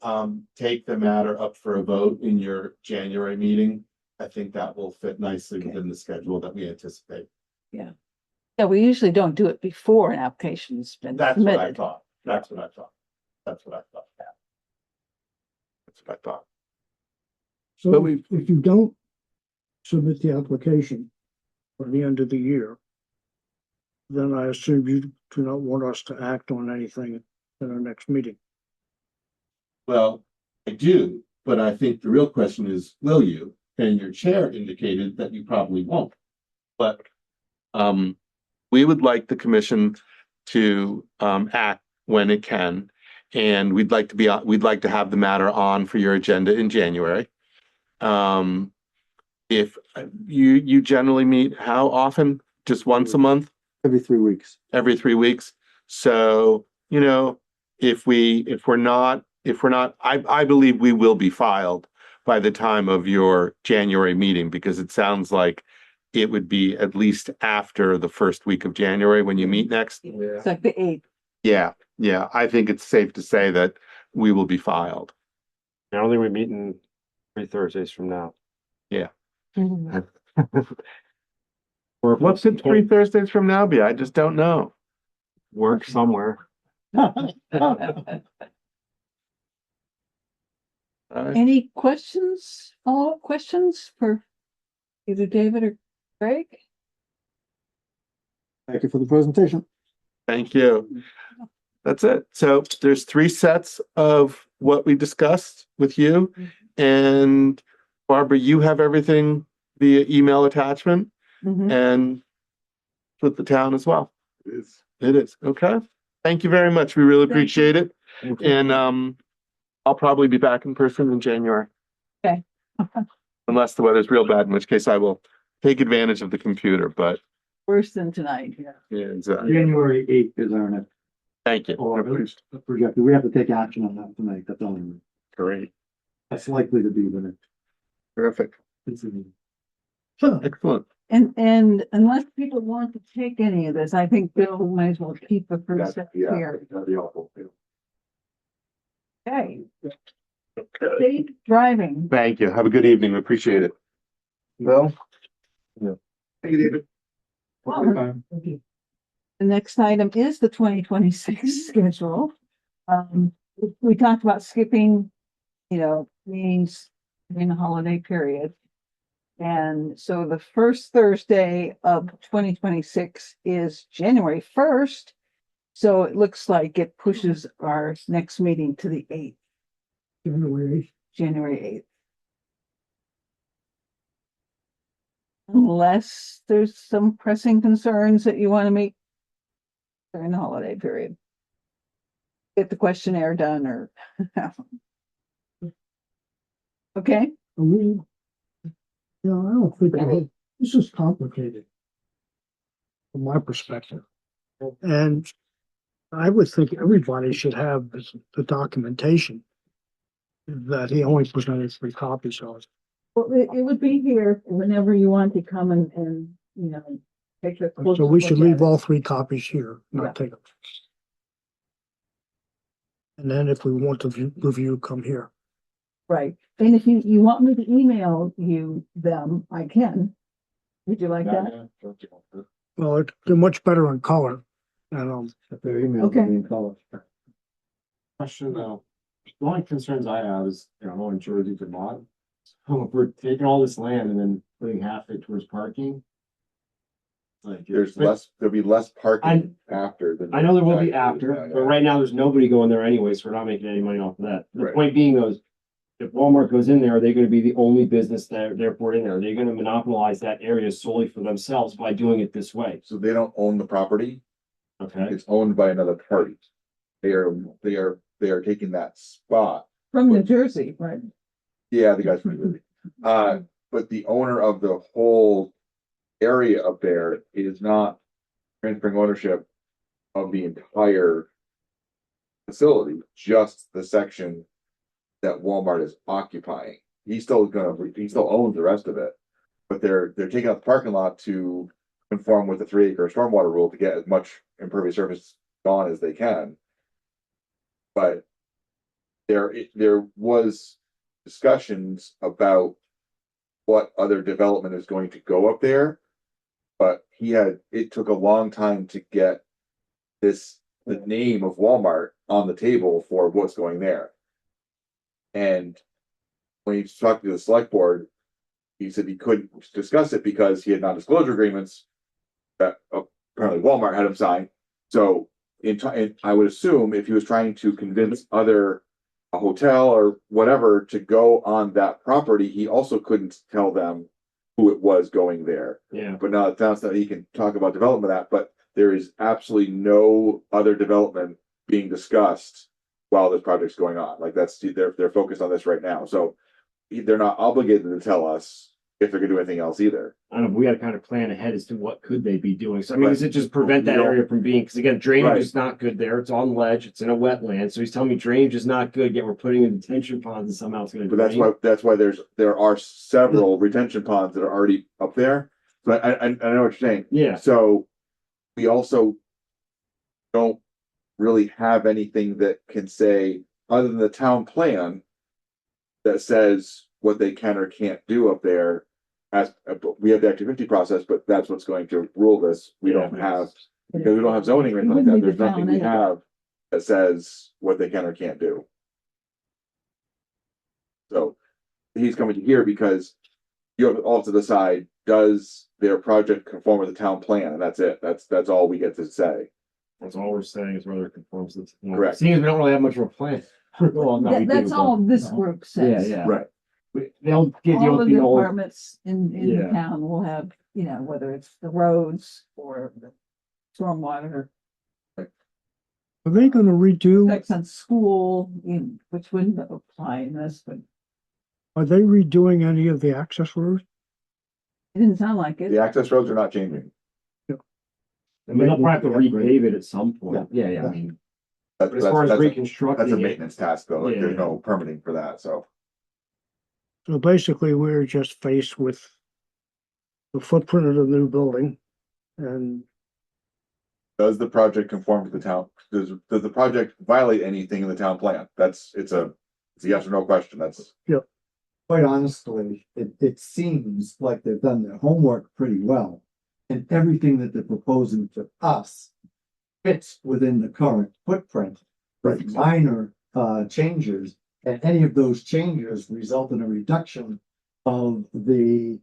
take the matter up for a vote in your January meeting, I think that will fit nicely within the schedule that we anticipate. Yeah, we usually don't do it before an application's been That's what I submitted. thought. That's what I thought. So But we- if you don't submit the application for the end of the year, then I assume you do not want us to act on anything in our next meeting. Well, I do, but I think the real question is, will you? And your chair indicated that you probably won't. But we would like the commission to act when it can. And we'd like to have the matter on for your agenda in January. If you generally meet how often? Just once a month? Every 3 weeks. Every 3 weeks. So, if we're not, I believe we will be filed by the time of your January meeting, because it sounds like it would be at least after the first week of January when you meet next. It's like the 8th. Yeah. I think it's safe to say that we will be filed. I don't think we meet in 3 Thursdays from now. Or if What's it 3 Thursdays from now be? I just don't know. work somewhere. Any questions, follow-up questions for either David or Greg? Thank you for the presentation. Thank you. That's it. So there's 3 sets of what we discussed with you. And Barbara, you have everything via email attachment Mhm. and with the town as well. It is. Okay. Thank you very much. We really appreciate it. And I'll probably be back in person in January. Okay. Unless the weather's real bad, in which case I will take advantage of the computer, but Worse than tonight, yeah. yeah, exactly. January 8th is our next, Thank you. or at least projected. We have to take action on that tonight. That's only, Great. that's likely to be the next. Terrific. So, Excellent. And unless people want to take any of this, I think Bill might as well keep the first step here. That'd be awful. Okay. Safe driving. Thank you. Have a good evening. We appreciate it. Well. Yeah. Thank you, David. Well, the next item is the 2026 schedule. We talked about skipping, meetings during the holiday period. And so the first Thursday of 2026 is January 1st. So it looks like it pushes our next meeting to the 8th, January 8th. Unless there's some pressing concerns that you want to make during the holiday period. Get the questionnaire done or. Okay, We, I don't think, this is complicated. From my perspective. And I would think everybody should have the documentation that he only presented 3 copies of. well, it would be here whenever you want to come and, you know, take a closer So we should look at leave it. all 3 copies here, Yeah. not take them. And then if we want to review, come here. Right, and if you want me to email you them, I can. Would you like that? Well, they're much better in color. And, Okay. Question though, the only concerns I have is, you know, I'm in Jersey, Vermont. So if we're taking all this land and then putting half it towards parking. Like, There'll be less parking after. than I know there will be actually, after, but right now there's nobody going there anyway, so we're not making any money off of that. The Right. point being though, is if Walmart goes in there, are they gonna be the only business that therefore in there? Are they gonna monopolize that area solely for themselves by doing it this way? So they don't own the property, Okay, it's owned by another party. They are taking that spot. From New Jersey, right? Yeah, the guy's pretty busy. But the owner of the whole area up there is not transferring ownership of the entire facility, just the section that Walmart is occupying. He still owns the rest of it. But they're taking out the parking lot to conform with the 3-acre stormwater rule to get as much impervious surface gone as they can. But there was discussions about what other development is going to go up there. But it took a long time to get the name of Walmart on the table for what's going there. And when he talked to the select board, he said he couldn't discuss it because he had non-disclosure agreements that apparently Walmart had him sign. So I would assume if he was trying to convince a hotel or whatever to go on that property, he also couldn't tell them who it was going there. yeah. But now it sounds that he can talk about development of that, but there is absolutely no other development being discussed while this project's going on. Like they're focused on this right now. So they're not obligated to tell us if they're gonna do anything else either. I don't know, we gotta kind of plan ahead as to what could they be doing. So I mean, Right. does it just prevent that You don't- area from being, because again, drainage Right. is not good there. It's on ledge, it's in a wetland. So he's telling me drainage is not good, yet we're putting in detention ponds and somehow it's gonna But drain. that's why there are several retention ponds that are already up there. But I know what you're saying. Yeah, So we also don't really have anything that can say, other than the town plan, that says what they can or can't do up there. We have the Act 250 process, but that's what's going to rule this. We don't have, because we don't have zoning or anything like that. There's nothing we have that says what they can or can't do. So he's coming to here because you have all to decide, does their project conform with the town plan? And that's it. That's all we get to say. that's all we're saying is whether it conforms to. Correct. Seeing as we don't really have much of a plan. Well, no, we do, That's but- all this group Yeah, says. yeah. Right. They'll give All of you the the old, departments in the Yeah. town will have, you know, whether it's the roads or the stormwater, are they gonna redo, effects on school, which wouldn't apply in this, but are they redoing any of the access roads? it didn't sound like The it. access roads are not changing. I mean, they'll probably have to repave it at some point. Yeah, yeah, I mean, That's, but as far as that's a reconstructing it, maintenance task though. Like Yeah. there's no permitting for that. So So basically, we're just faced with the footprint of the new building and does the project conform to the town? Does the project violate anything in the town plan? It's a yes or no question. That's Quite honestly, it seems like they've done their homework pretty well. And everything that they're proposing to us fits within the current footprint. With minor changes, and any of those changes result in a reduction of the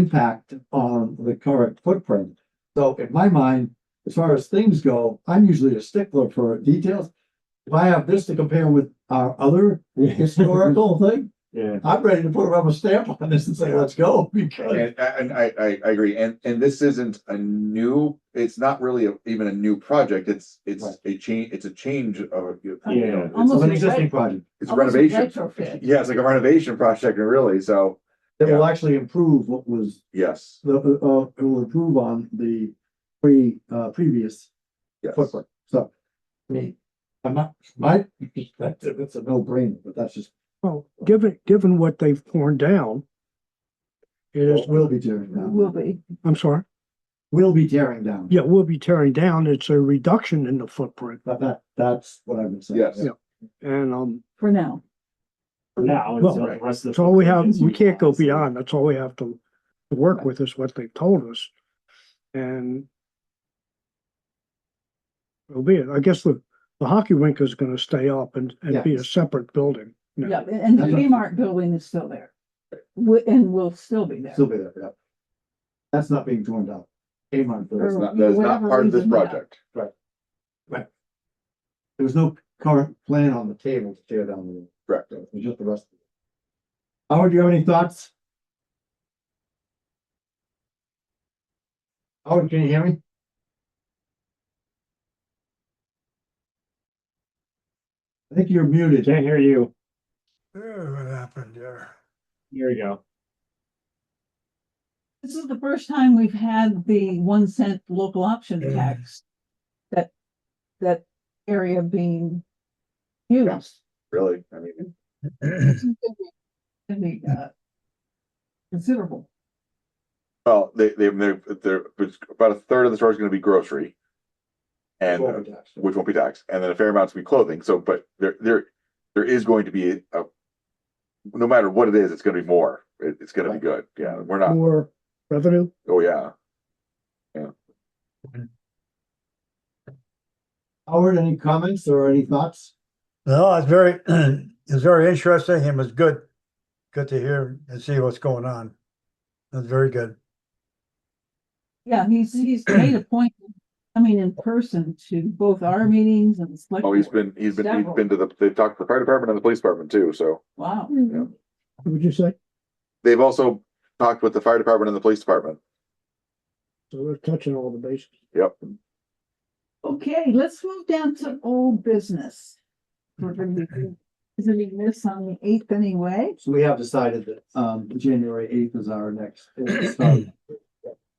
impact on the current footprint. So in my mind, as far as things go, I'm usually a stickler for details. If I have this to compare with our other historical thing, Yeah. I'm ready to put a rubber stamp on this and say, let's go, because. And I agree, and this isn't a new, it's not really even a new project, it's Right. a change, it's a change of, Yeah. Almost It's an a existing ret- project it's a almost a renovation. retrofit. Yeah, it's like a renovation project, really, so, that will actually improve what was, yes, it will improve on the previous yes. footprint. So, I mean, I'm not, my perspective, it's a no-brainer, but that's just, Well, given what they've torn down, it is, will be tearing down. Will be. I'm sorry, Will be tearing down. yeah, we'll be tearing down. It's a reduction in the footprint. That's what I've been saying. Yes. Yeah. And, For now. For now, Well, until the rest of the. that's all we have. We can't go beyond. That's all we have to work with is what they've told us. And it'll be it. I guess the hockey rink is gonna stay up and be a Yes. separate building. Yeah, and the Kmart building is still there. And will still be there. Still be there, yeah. That's not being torn down. Kmart, That's Or not, that is not whatever part of this reason, yeah. project. there's no current plan on the table to tear down the roof. Correct. It's just the rest of it. Howard, do you have any thoughts? Howard, can you hear me? I think you're muted. Can't hear you. What happened there? Here we go. This is the first time we've had the 1 cent local option tax. That area being used. Really, I mean, Can be, considerable. well, they're, about a third of the store is gonna be grocery. And, which won't be taxed, and then a fair amount's gonna be clothing, so, but there is going to be no matter what it is, it's gonna be more, it's gonna be good, yeah, we're not, More revenue? oh, yeah. Howard, any comments or any thoughts? No, it's very, it's very interesting. It was good to hear and see what's going on. That's very good. Yeah, he's made a point of coming in person to both our meetings and the select. Oh, he's board. been Several. to they've talked to the fire department and the police department too, so Wow. What would you say? they've also talked with the fire department and the police department. So we're touching all the bases. Yep. Okay, let's move down to old business. We're gonna be visiting this on the 8th anyway. So we have decided that, January 8th is our next. start.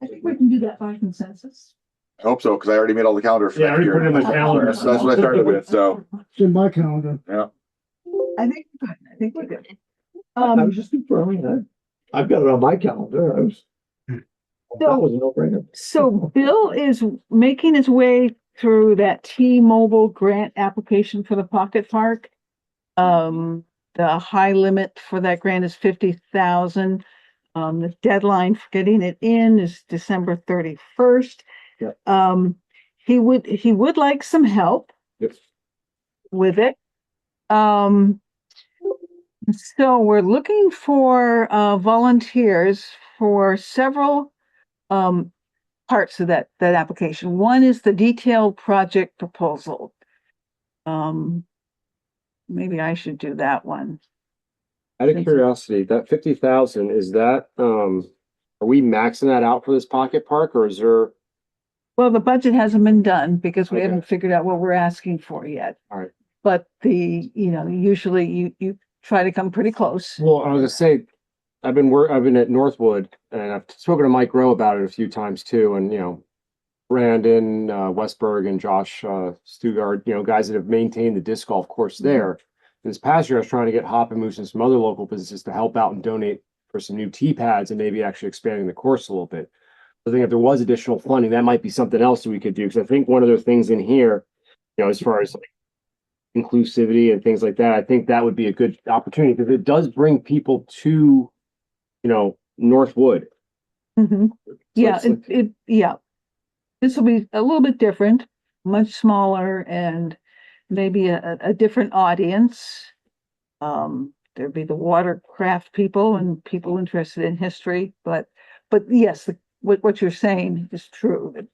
I think we can do that by consensus. I hope so, because I already made all the calendar for Yeah, I next already put it in year. my calendar. That's what I started with, so, It's in my calendar. I think we're good. I think we're good. I was just confirming that. I've got it on my calendar. That was a no-brainer. So Bill is making his way through that T-Mobile grant application for the pocket park. The high limit for that grant is 50,000. The deadline for getting it in is December 31st. Yeah. He would like some help yes. with it. So we're looking for volunteers for several parts of that application. One is the detailed project proposal. Maybe I should do that one. Out of curiosity, that 50,000, is that, are we maxing that out for this pocket park, or is there? Well, the budget hasn't been done because we Okay. haven't figured out what we're asking for yet. All right. But usually you try to come pretty close. Well, I was gonna say, I've been at Northwood, and I've spoken to Mike Rowe about it a few times too, and Brandon, Westberg and Josh, Stugard, guys that have maintained the disc golf course there. This past year, I was trying to get Hop and Moose and some other local businesses to help out and donate for some new tee pads and maybe actually expanding the course a little bit. I think if there was additional funding, that might be something else that we could do. Because I think one of the things in here, as far as like inclusivity and things like that, I think that would be a good opportunity because it does bring people to, Northwood. Mhm. Yeah, it's like- yeah. This will be a little bit different, much smaller and maybe a different audience. There'd be the watercraft people and people interested in history, but but yes, what you're saying is true, that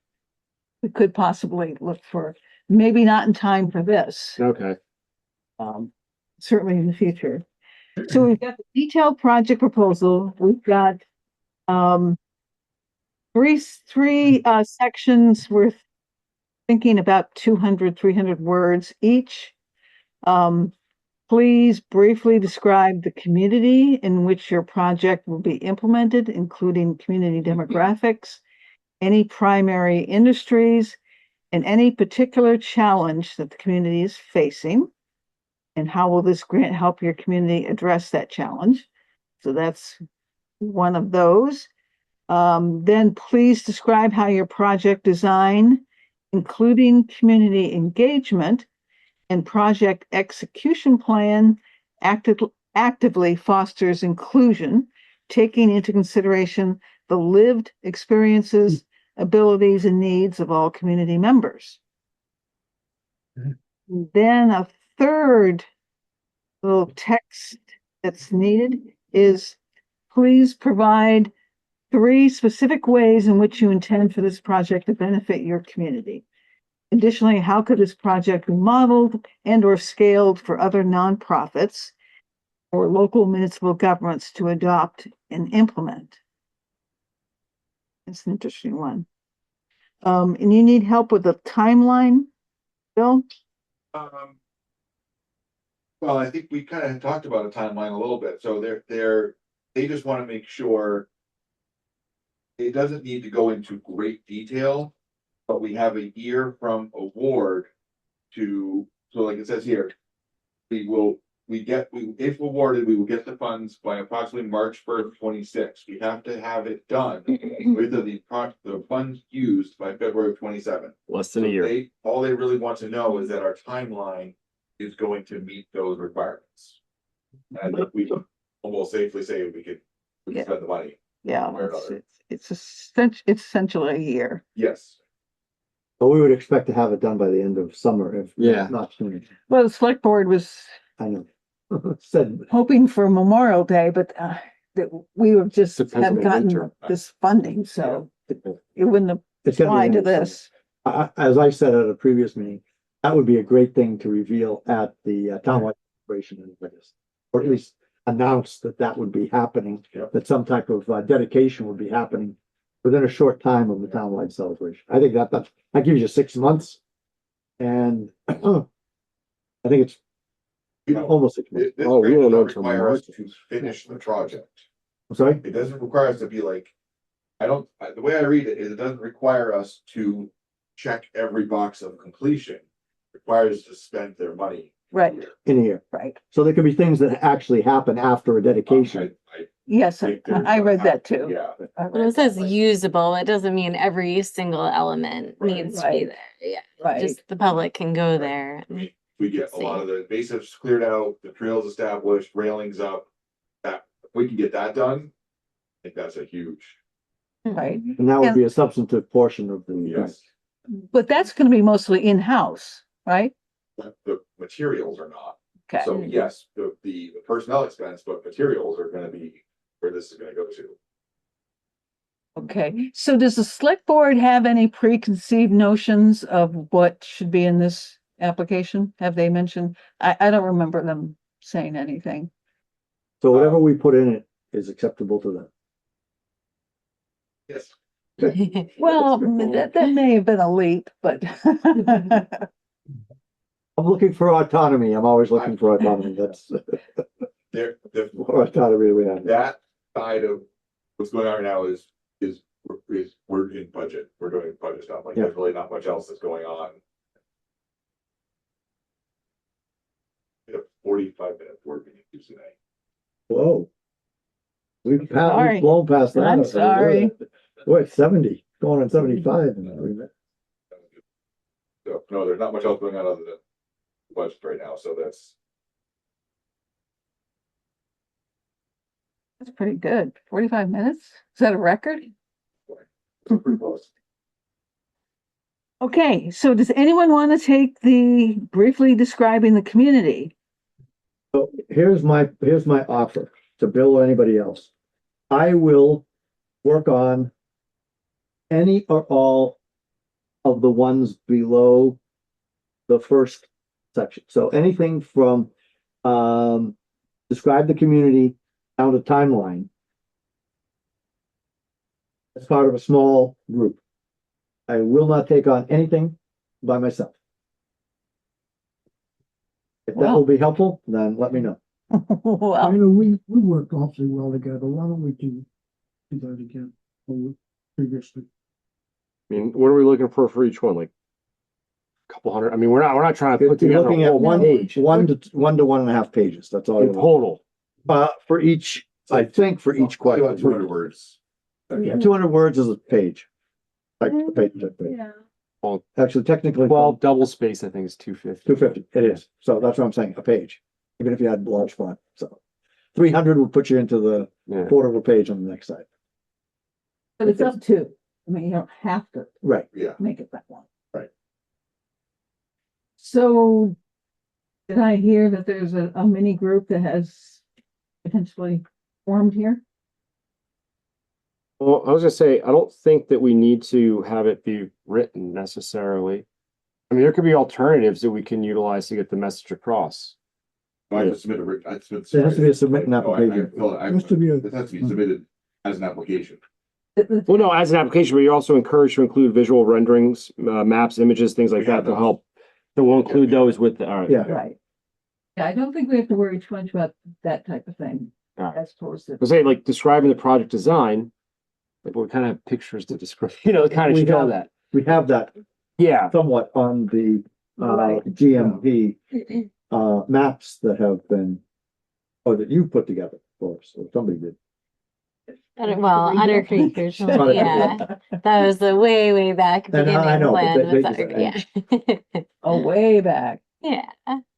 we could possibly look for, maybe not in time for this, Okay. certainly in the future. So we've got the detailed project proposal, we've got, three sections worth thinking about 200, 300 words each. Please briefly describe the community in which your project will be implemented, including community demographics, any primary industries, and any particular challenge that the community is facing. And how will this grant help your community address that challenge? So that's one of those. Then please describe how your project design, including community engagement and project execution plan, actively fosters inclusion, taking into consideration the lived experiences, abilities, and needs of all community members. Then a third little text that's needed is, please provide 3 specific ways in which you intend for this project to benefit your community. Additionally, how could this project be modeled and or scaled for other nonprofits or local municipal governments to adopt and implement? It's an interesting one. And you need help with the timeline, Bill? Well, I think we kind of talked about a timeline a little bit, so they just want to make sure it doesn't need to go into great detail, but we have a year from award to, so like it says here, if awarded, we will get the funds by approximately March 1st, 26. We have to have it done with the funds used by February of 27. Less than a year. All they really want to know is that our timeline is going to meet those requirements. And I think we can almost safely say we can spend the money. Yeah, it's essentially a year. Yes. But we would expect to have it done by the end of summer, if not sooner. Well, the select board was I know. Said, hoping for Memorial Day, but that we would just Depends on have the gotten winter. this funding, so it wouldn't it's gonna be apply the to end of summer. this. As I said at a previous meeting, that would be a great thing to reveal at the townwide celebration in Vegas. Or at least announce that would be happening, Yep. that some type of dedication would be happening within a short time of the townwide celebration. I think that gives you 6 months. And I think it's almost 6 months. This Oh, we grant won't know doesn't till require us March. to finish the project. I'm sorry? It doesn't require us to be like, the way I read it is it doesn't require us to check every box of completion. It requires us to spend their money. Right, In a year. right. So there could be things that actually happen after a dedication. Yes, think there's I read gonna that too. Yeah. I read Well, it that, says like, usable, it doesn't mean every single element Right. needs to be Right. there, yeah, Right. just the public can go Right. there. I mean, we get a lot of the basics cleared out, the trails established, railings up. That, if we can get that done, I think that's a huge, Right, And that would be a substantive portion of the. yes. but that's gonna be mostly in-house, right? The materials are not. Okay, So yes, the personnel expense, but materials are gonna be where this is gonna go to. okay. So does the select board have any preconceived notions of what should be in this application? Have they mentioned? I don't remember them saying anything. So whatever we put in it is acceptable to them. Yes. Well, that may have been a leap, but I'm looking for autonomy. I'm always looking for autonomy. That's more autonomy we have. That side of what's going on right now is we're in budget. We're doing budget stuff. Like there's really not much else that's going on. We have 45-minute board meeting today. Whoa. We've Sorry. blown past that. I'm sorry. We're at 70, going on 75. So no, there's not much else going on other than budget right now. So that's pretty good. 45 minutes? Is that a record? pretty close. Okay, so does anyone want to take the briefly describing the community? So here's my offer to Bill or anybody else. I will work on any or all of the ones below the first section. So anything from, describe the community down to timeline as part of a small group. I will not take on anything by myself. If that will be helpful, then let me know. I Well, know we worked awfully well together. Why don't we do that again? Previously. I mean, what are we looking for each one? Like a couple hundred? I mean, we're not trying to put You're together looking a at whole one, page. 1.5 pages. That's all. In you're looking total. for each, I think for each About question. 200 words. Yeah, 200 words is a page. Like a page, yeah. actually technically. Well, double space, I think is 250. 250, it is. So that's what I'm saying, a page, even if you had large font. So 300 would put you into the Yeah. quarter of a page on the next side. But it's up to, I mean, you don't have to Right. Yeah. make it that long. Right. So did I hear that there's a mini group that has potentially formed here? Well, I was gonna say, I don't think that we need to have it be written necessarily. I mean, there could be alternatives that we can utilize to get the message across. I have to submit a, I submit. There has to be a submitting application. Has to be a- It has to be submitted as an application. Well, no, as an application, but you're also encouraged to include visual renderings, maps, images, things like We have that to those. help. So we'll include those with, all right. Yeah. Right. Yeah, I don't think we have to worry too much about that type of thing. Alright. As towards the. I say, like, describing the project design, like, what kind of pictures to describe, you know, kind of We show have- that. We have that Yeah, somewhat on the Right. GMP maps that have been, or that you put together for us, or somebody did. Well, Otter Creek originally, Otter Creek. yeah, that was the way back And I beginning know, but plan. they with just- Otter, yeah, Oh, way back. yeah,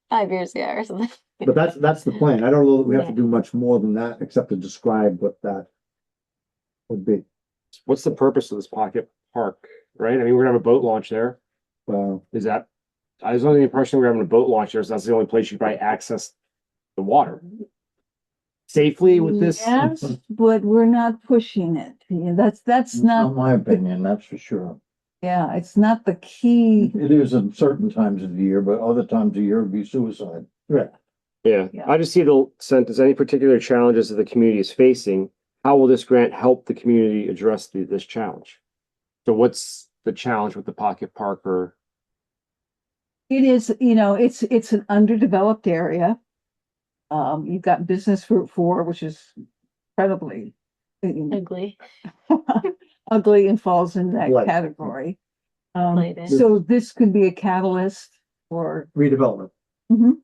5 years ago or something. But that's the plan. I don't know that we have to do much more than that, except to describe what that would be. what's the purpose of this pocket park, right? I mean, we're gonna have a boat launch there. Is that, I was under the impression we're having a boat launch there, so that's the only place you probably access the water. Safely with this? Yes, but we're not pushing it. Yeah, that's not, my opinion, that's for sure. yeah, it's not the key. It is at certain times of the year, but other times of the year it'd be suicide. Right. Yeah, Yeah. I just see the sentence, any particular challenges that the community is facing, how will this grant help the community address this challenge? So what's the challenge with the pocket park or? It is, it's an underdeveloped area. You've got Business Route 4, which is incredibly Ugly. ugly and falls in that Right. category. Lighted. So this could be a catalyst for, Redevelopment. Mhm.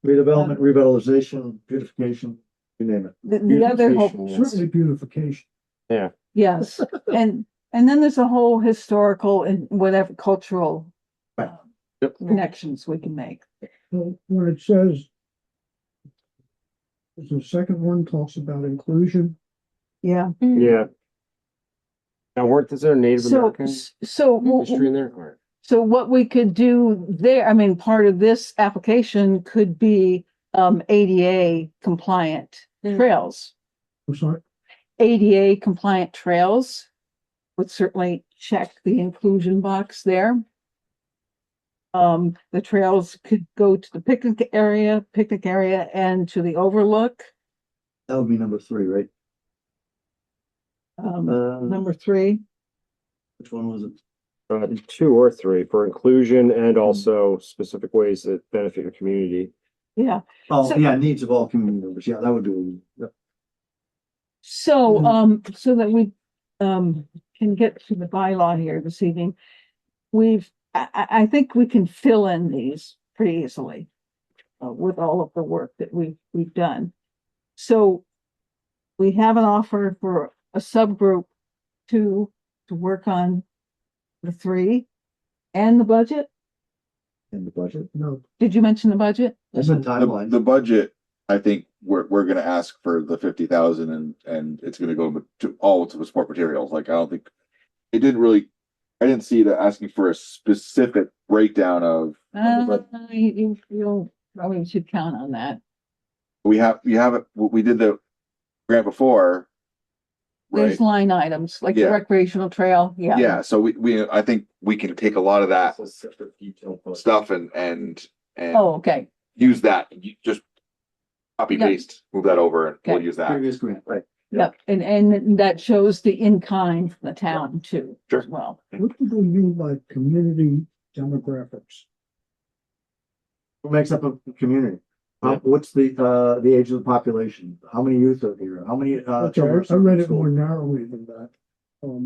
Redevelopment, revitalization, beautification, you name it. the other whole, Beautification, yes. Certainly beautification. yes, and then there's a whole historical and whatever cultural Right. Yep. connections we can make. So where it says, the second one talks about inclusion. Yeah. Yeah. Now, weren't there Native So, American so, history in there? Or- so what we could do there, I mean, part of this application could be ADA compliant Mm. trails. I'm sorry. ADA compliant trails would certainly check the inclusion box there. The trails could go to the picnic area and to the overlook. That would be number 3, right? Number 3, Which one was it? 2 or 3 for inclusion and also specific ways that benefit your community. yeah. Oh, So- yeah, needs of all community members. Yeah, that would do. Yep. So, so that we, can get to the bylaw here this evening, I think we can fill in these pretty easily with all of the work that we've done. So we have an offer for a subgroup to work on the 3 and the budget. In the budget. No, Did you mention the budget? That's a timeline. The budget, I think we're gonna ask for the 50,000 and it's gonna go to all to the support materials. Like, I don't think, it didn't really, I didn't see that asking for a specific breakdown of. You'll probably should count on that. We have it, we did the grant before. there's right? line items, like the Yeah. recreational trail, yeah. Yeah, so I think we can take a lot of that That's a separate detail post. stuff and Oh, okay, use that, just copy Yeah. paste, move that over and we'll Okay. use that. Previous grant, right? yep, and that shows the in-kind from the town too, Sure. as well. What do they mean by community demographics? Who makes up a community? What's the age of the population? How many youth are here? How many, Okay, children? I are read in it more school? narrowly than that. But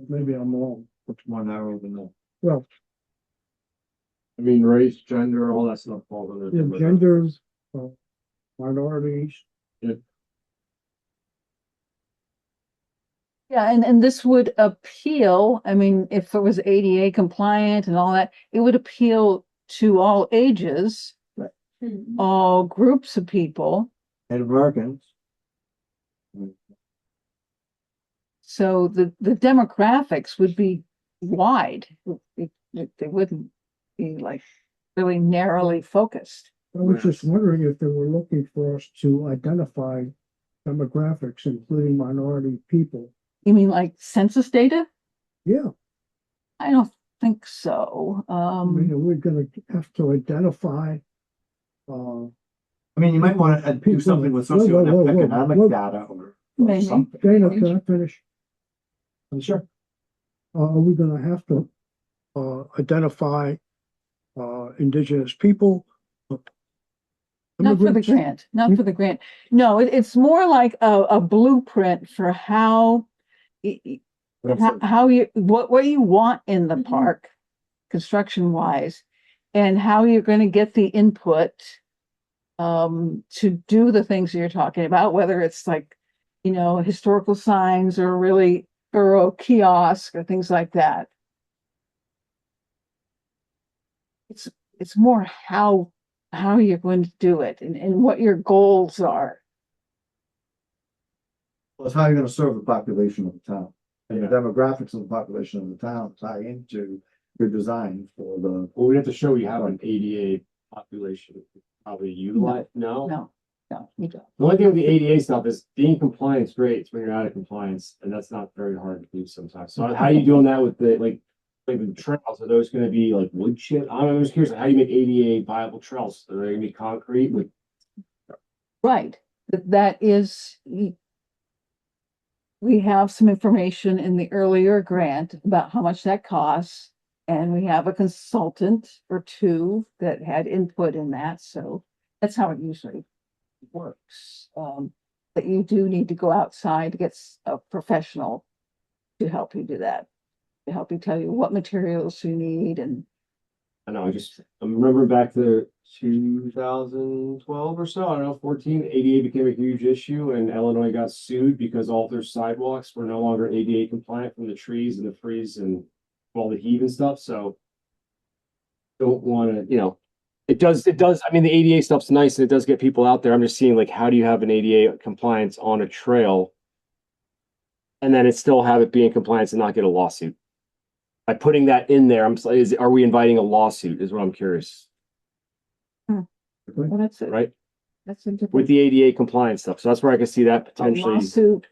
maybe I'm wrong. Much more narrow than that. Well, I mean, race, gender, all that stuff falls under. yeah, genders, minorities. Yeah, and this would appeal, I mean, if it was ADA compliant and all that, it would appeal to all ages, all groups of people. Native Americans. So the demographics would be wide. They wouldn't be like really narrowly focused. I was just wondering if they were looking for us to identify demographics, including minority people. You mean like census data? Yeah, I don't think so. I mean, we're gonna have to identify, I mean, you might want to do something with Whoa, whoa, whoa, whoa, socioeconomic whoa. data or Maybe. something. Dana, can I finish? Sure. Are we gonna have to, identify, indigenous people? Not for the immigrants? grant, not for the grant. No, it's more like a blueprint for how how you, what you want in the park, construction wise, and how you're going to get the input to do the things you're talking about, whether it's like, historical signs or really thorough kiosk or things like that. It's more how you're going to do it and what your goals are. Well, it's how you're gonna serve the population of the town. And the demographics of the population of the town tie into your design for the. Well, we have to show you have an ADA population, probably utilize, no? No, you don't. The only thing with the ADA stuff is being compliant is great. It's when you're out of compliance, and that's not very hard to do sometimes. So how are you doing that with the the trails? Are those gonna be like wood chip? I'm just curious, how do you make ADA viable trails? Are they gonna be concrete with? Right, that is, we have some information in the earlier grant about how much that costs. And we have a consultant or two that had input in that, so that's how it usually works. But you do need to go outside to get a professional to help you do that, to help you tell you what materials you need and. I know, I'm remembering back to 2012 or so, I don't know, 14, ADA became a huge issue and Illinois got sued because all their sidewalks were no longer ADA compliant from the trees and the freeze and all the heave and stuff, so. Don't wanna, it does, I mean, the ADA stuff's nice and it does get people out there. I'm just seeing like, how do you have an ADA compliance on a trail? And then it still have it be in compliance and not get a lawsuit? By putting that in there, are we inviting a lawsuit is what I'm curious, Well, that's it. right? That's a different. With the ADA compliance stuff. So that's where I can see that A potentially. lawsuit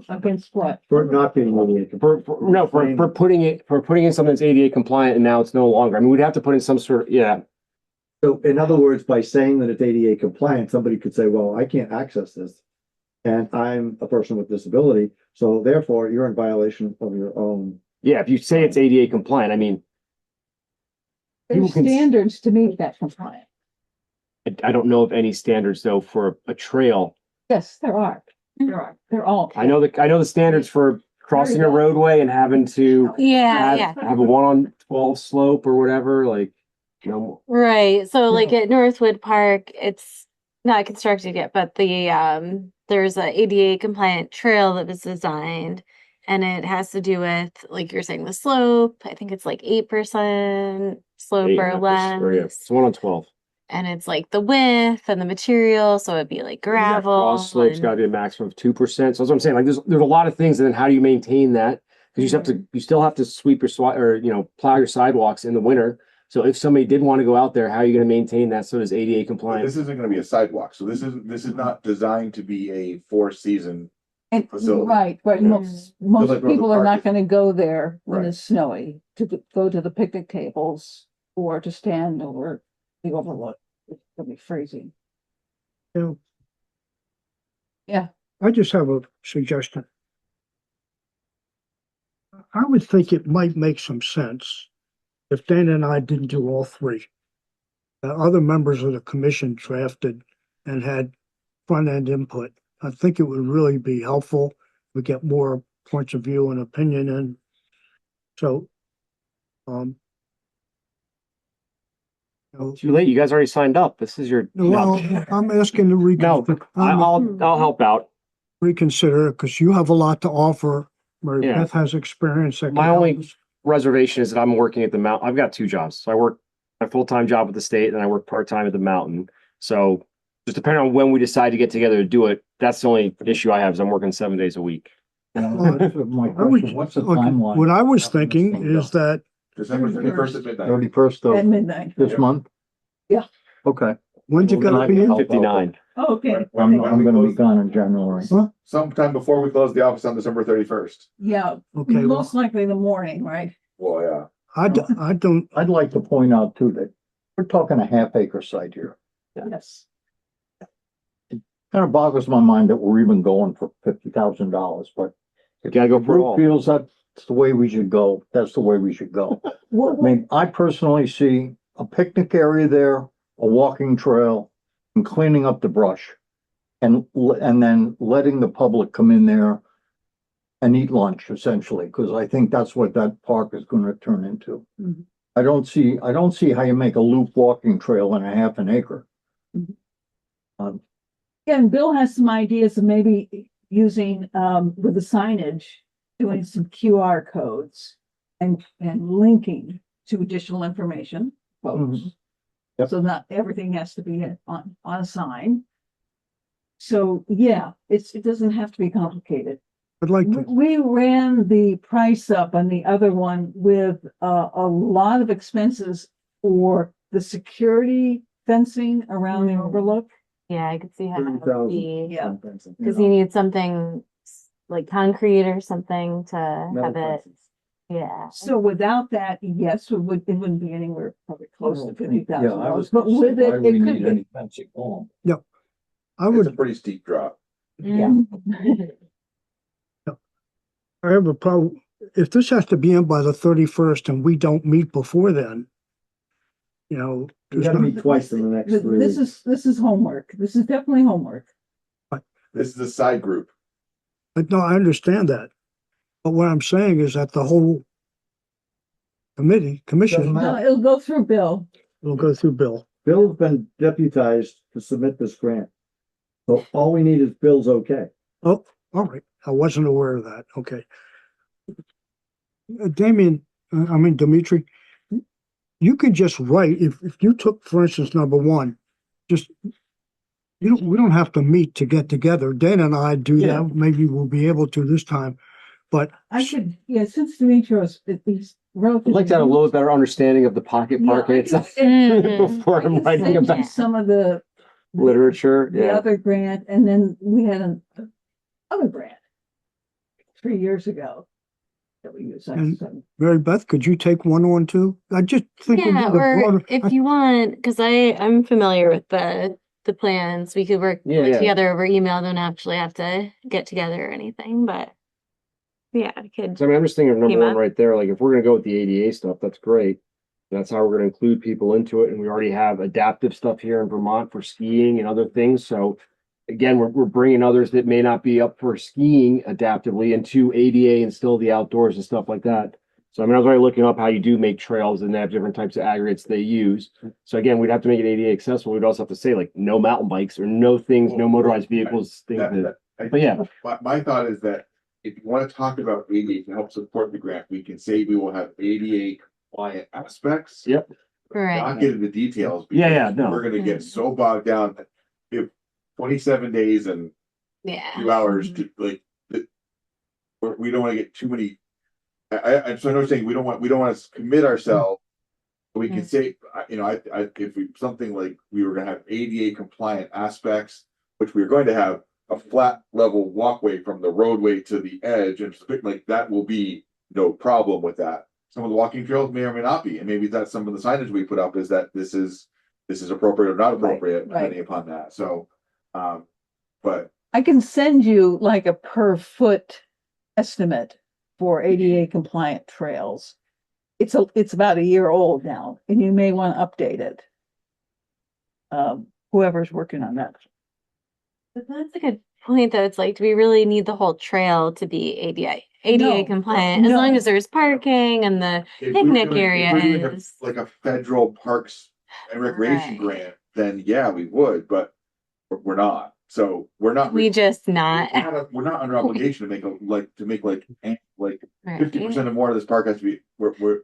against what? For not being ADA. For putting in something that's ADA compliant and now it's no longer. I mean, we'd have to put in some sort of, yeah. So in other words, by saying that it's ADA compliant, somebody could say, well, I can't access this. And I'm a person with disability, so therefore you're in violation of your own. Yeah, if you say it's ADA compliant, I mean. There's people can- standards to meet that compliant. I don't know of any standards though for a trail. Yes, there are. They're all. I know the standards for crossing a roadway and having to have a 1/12 slope or whatever, like, Right. So like at Northwood Park, it's not constructed yet, but there's a ADA compliant trail that was designed and it has to do with, like you're saying, the slope. I think it's like 8% slope or less. It's 1/12. And it's like the width and the material, so it'd be like gravel. Cross slope's and- gotta be a maximum of 2%. So that's what I'm saying. Like there's a lot of things, and then how do you maintain that? Because you still have to sweep your plow your sidewalks in the winter. So if somebody did want to go out there, how are you gonna maintain that so it's ADA compliant? This isn't gonna be a sidewalk, so this is not designed to be a 4-season And, facility. right, Yeah. most like where the people are park not is. gonna go there when Right. it's snowy, go to the picnic tables or to stand over the overlook. It's gonna be freezing. You know, Yeah. I just have a suggestion. I would think it might make some sense if Dana and I didn't do all three. That other members of the commission drafted and had front end input. I think it would really be helpful. We get more points of view and opinion in. So, you know, Too late. You guys already signed up. This is your. well, I'm asking to No, I'll help out. reconsider it because you have a lot to offer. Mary Yeah. Beth has experience. that can My help only- us. Reservation is that I'm working at the mountain. I've got two jobs. So I work a full-time job with the state and I work part-time at the mountain. So just depending on when we decide to get together to do it, that's the only issue I have is I'm working 7 days a week. My I would- question, what's the okay, timeline? what I was thinking is that December 31st at midnight. 31st At of midnight. this month? Yeah. Okay. when's it Well, gonna then I be can in? help. 59. Oh, okay. I'm gonna be gone in January. Huh? Sometime before we close the office on December 31st. Yeah, Okay, well, most likely in the morning, right? Well, yeah. I don't, I'd like to point out too that we're talking a half-acre site here. Yes. Kind of boggles my mind that we're even going for $50,000, but if Gotta go the for it group all. feels that's the way we should go, that's the way we should go. I mean, I personally see a picnic area there, a walking trail, and cleaning up the brush. And then letting the public come in there and eat lunch essentially, because I think that's what that park is gonna turn into. Mhm. I don't see how you make a loop walking trail in a half an acre. Mhm. Um, Yeah, and Bill has some ideas of maybe using, with the signage, doing some QR codes and linking to additional information. Mhm. Yep. So not everything has to be on a sign. So, yeah, it doesn't have to be complicated. I'd like We, to, we ran the price up on the other one with, a lot of expenses for the security fencing around the overlook. Yeah, I could see how that would 30,000. be, Yeah. because you need something like concrete or something to have it, yeah. So without that, yes, it wouldn't be anywhere probably close to $50,000, but gonna say, with why it, do we it could need be. any fencing on? I It's a would, pretty steep drop. Yeah. I have a problem, if this has to be in by the 31st and we don't meet before then, you know, We there's gotta not, meet twice in the next 3 This weeks. this is homework. This is definitely homework. This is a side group. no, I understand that. But what I'm saying is that the whole Doesn't commission matter. No, it'll go through Bill. will go through Bill. Bill's been deputized to submit this grant. So all we need is Bill's okay. Oh, all right. I wasn't aware of that. Okay. Damien, Dimitri, you could just write, if you took, for instance, number one, just, we don't have to meet to get together. Dana and I do Yeah. that. Maybe we'll be able to this time. But I could, yeah, since Dimitrios, he's relatively. I'd like to have a little bit better understanding of the pocket Yeah, park I itself Mhm. before I I'm can writing send you about some of the literature. the Yeah. other grant, and then we had other grant 3 years ago that we used. And- Mary Beth, could you take one on too? I just think we Yeah, need a or broader. if you want, because I'm familiar with the plans, we could work Yeah. together over email, don't actually have to get together or anything, but yeah, I could. So I mean, I'm just thinking of number Came one up. right there. Like if we're gonna go with the ADA stuff, that's great. That's how we're gonna include people into it. And we already have adaptive stuff here in Vermont for skiing and other things. So again, we're bringing others that may not be up for skiing adaptively into ADA and still the outdoors and stuff like that. So I mean, I was already looking up how you do make trails and they have different types of aggregates they use. So again, we'd have to make it ADA accessible. We'd also have to say like no mountain bikes or no things, no motorized vehicles, things that, but yeah. My thought is that if you want to talk about ADA to help support the grant, we can say we will have ADA compliant aspects. Yep. Right. Not get into details. Yeah, because no. We're gonna get so bogged down that if 27 days and Yeah. 2 hours to like, we don't want to get too many. I'm so I'm saying we don't want to commit ourselves. We can say, if we, something like we were gonna have ADA compliant aspects, which we are going to have a flat level walkway from the roadway to the edge, and like that will be no problem with that. Some of the walking trails may or may not be, and maybe that's some of the signage we put up is that this is appropriate or not appropriate, right. depending upon that. So, but I can send you like a per foot estimate for ADA compliant trails. It's about a year old now, and you may want to update it. Whoever's working on that. But that's a good point, though. It's like, do we really need the whole trail to be ADA No, compliant? As no. long as there's parking and the if we were picnic doing- if we're doing areas. like a federal parks and recreation Right. grant, then yeah, we would, but we're not. So we're not. We just not. We're not under obligation to make like Right. 50% or more of this park has to be.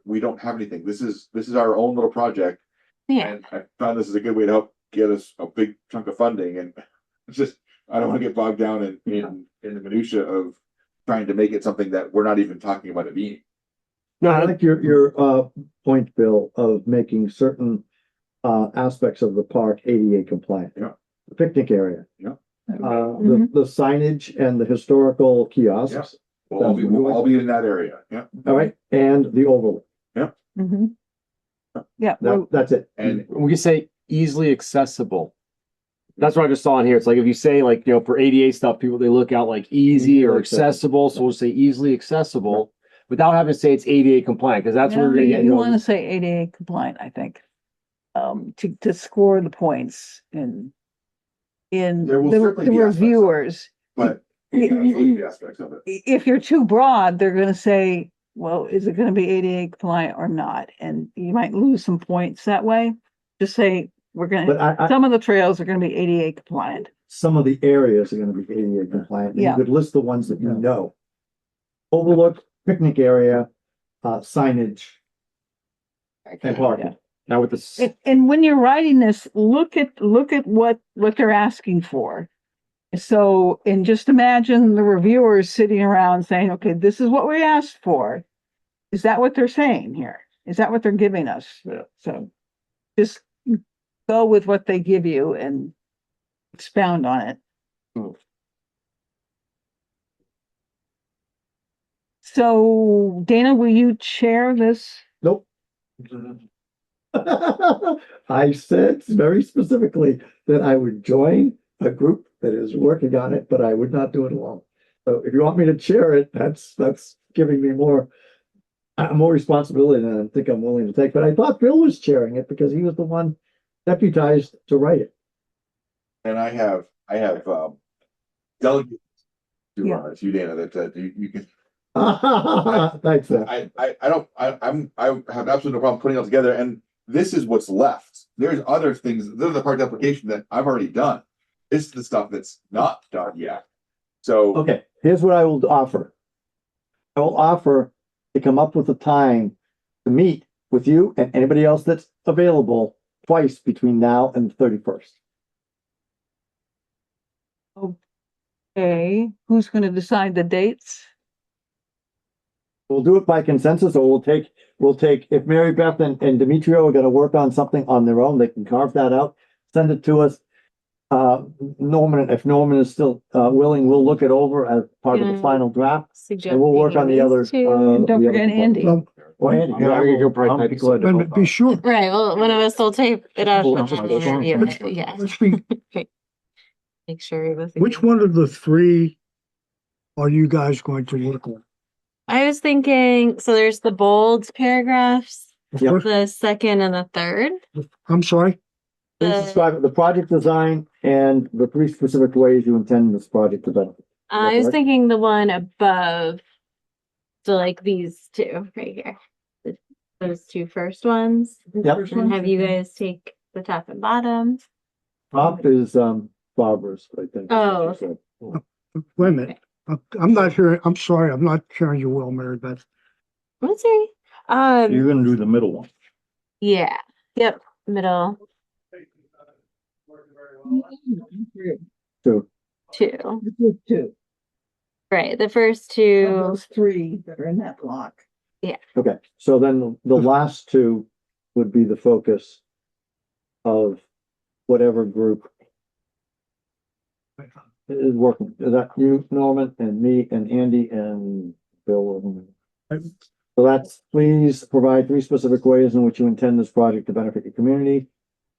We don't have anything. This is our own little project, Yeah. and I found this is a good way to help get us a big chunk of funding. And it's just I don't want to get bogged down in the minutia of trying to make it something that we're not even talking about it being. No, I like your point, Bill, of making certain aspects of the park ADA compliant. Yeah. The picnic area. Yeah. The signage and the historical kiosks. We'll all be in that area. Yeah. All right, and the overlay. Mhm. Yeah, well, That's it. And we can say easily accessible. That's what I just saw in here. It's like if you say like, for ADA stuff, people, they look out like easy or accessible. So we'll say easily accessible without having to say it's ADA compliant, because that's where we're gonna get. you want to say ADA compliant, I think. To score the points in There will the certainly be aspects of it. reviewers. but the aspects of it. If you're too broad, they're gonna say, well, is it gonna be ADA compliant or not? And you might lose some points that way. Just say, we're But gonna, some of the trails are gonna be ADA compliant. some of the areas are gonna be ADA compliant. And Yeah. you could list the ones that you know. Overlook, picnic area, signage, and parking. Now with this, And when you're writing this, look at what they're asking for. So, and just imagine the reviewers sitting around saying, okay, this is what we asked for. Is that what they're saying here? Is that what they're giving us? Yeah. So just go with what they give you and expound on it. Hmm. So Dana, will you chair this? Nope. I said very specifically that I would join a group that is working on it, but I would not do it alone. So if you want me to chair it, that's giving me more responsibility than I think I'm willing to take. But I thought Bill was chairing it because he was the one deputized to write it. And I have delegates to Yeah. to you, Dana, that you can. Thanks, Seth. I have absolutely no problem putting it all together, and this is what's left. There's other things. There's the part of the application that I've already done. This is the stuff that's not done yet. So Okay, here's what I will offer. I will offer to come up with a time to meet with you and anybody else that's available twice between now and the 31st. Okay, who's gonna decide the dates? We'll do it by consensus, or we'll take, if Mary Beth and Demetrio are gonna work on something on their own, they can carve that out, send it to us. Norman, if Norman is still willing, we'll look it over as part of the final draft, and we'll work on the other. And don't forget Andy. Or Andy. Yeah, you'll probably I'll be type glad to Wait a help minute, be out. sure. Right. Well, one of us will tape it up. Well, and just then we'll strong. review it. Yeah. Let's be, Make sure we both which agree. one of the three are you guys going to work on? I was thinking, so there's the bold paragraphs, The Yep. first- the second and the third. I'm sorry, Please describe the project design and the three specific ways you intend this project to benefit. I was correct? thinking the one above. So like these two right here. Those two first ones. Yep. And have you guys take the top and bottom. Top is Barbara's, I think. Oh, She said. wait a minute. I'm not hearing, I'm sorry, I'm not hearing you well, Mary Beth. what's her? You're gonna do the middle one. Yeah. Yep. Middle So, two. Two. Right. The first Of two. those three that are in that block. okay, so then the last two would be the focus of whatever group is working. Is that you, Norman, and me, and Andy, and Bill? So that's, please provide 3 specific ways in which you intend this project to benefit your community,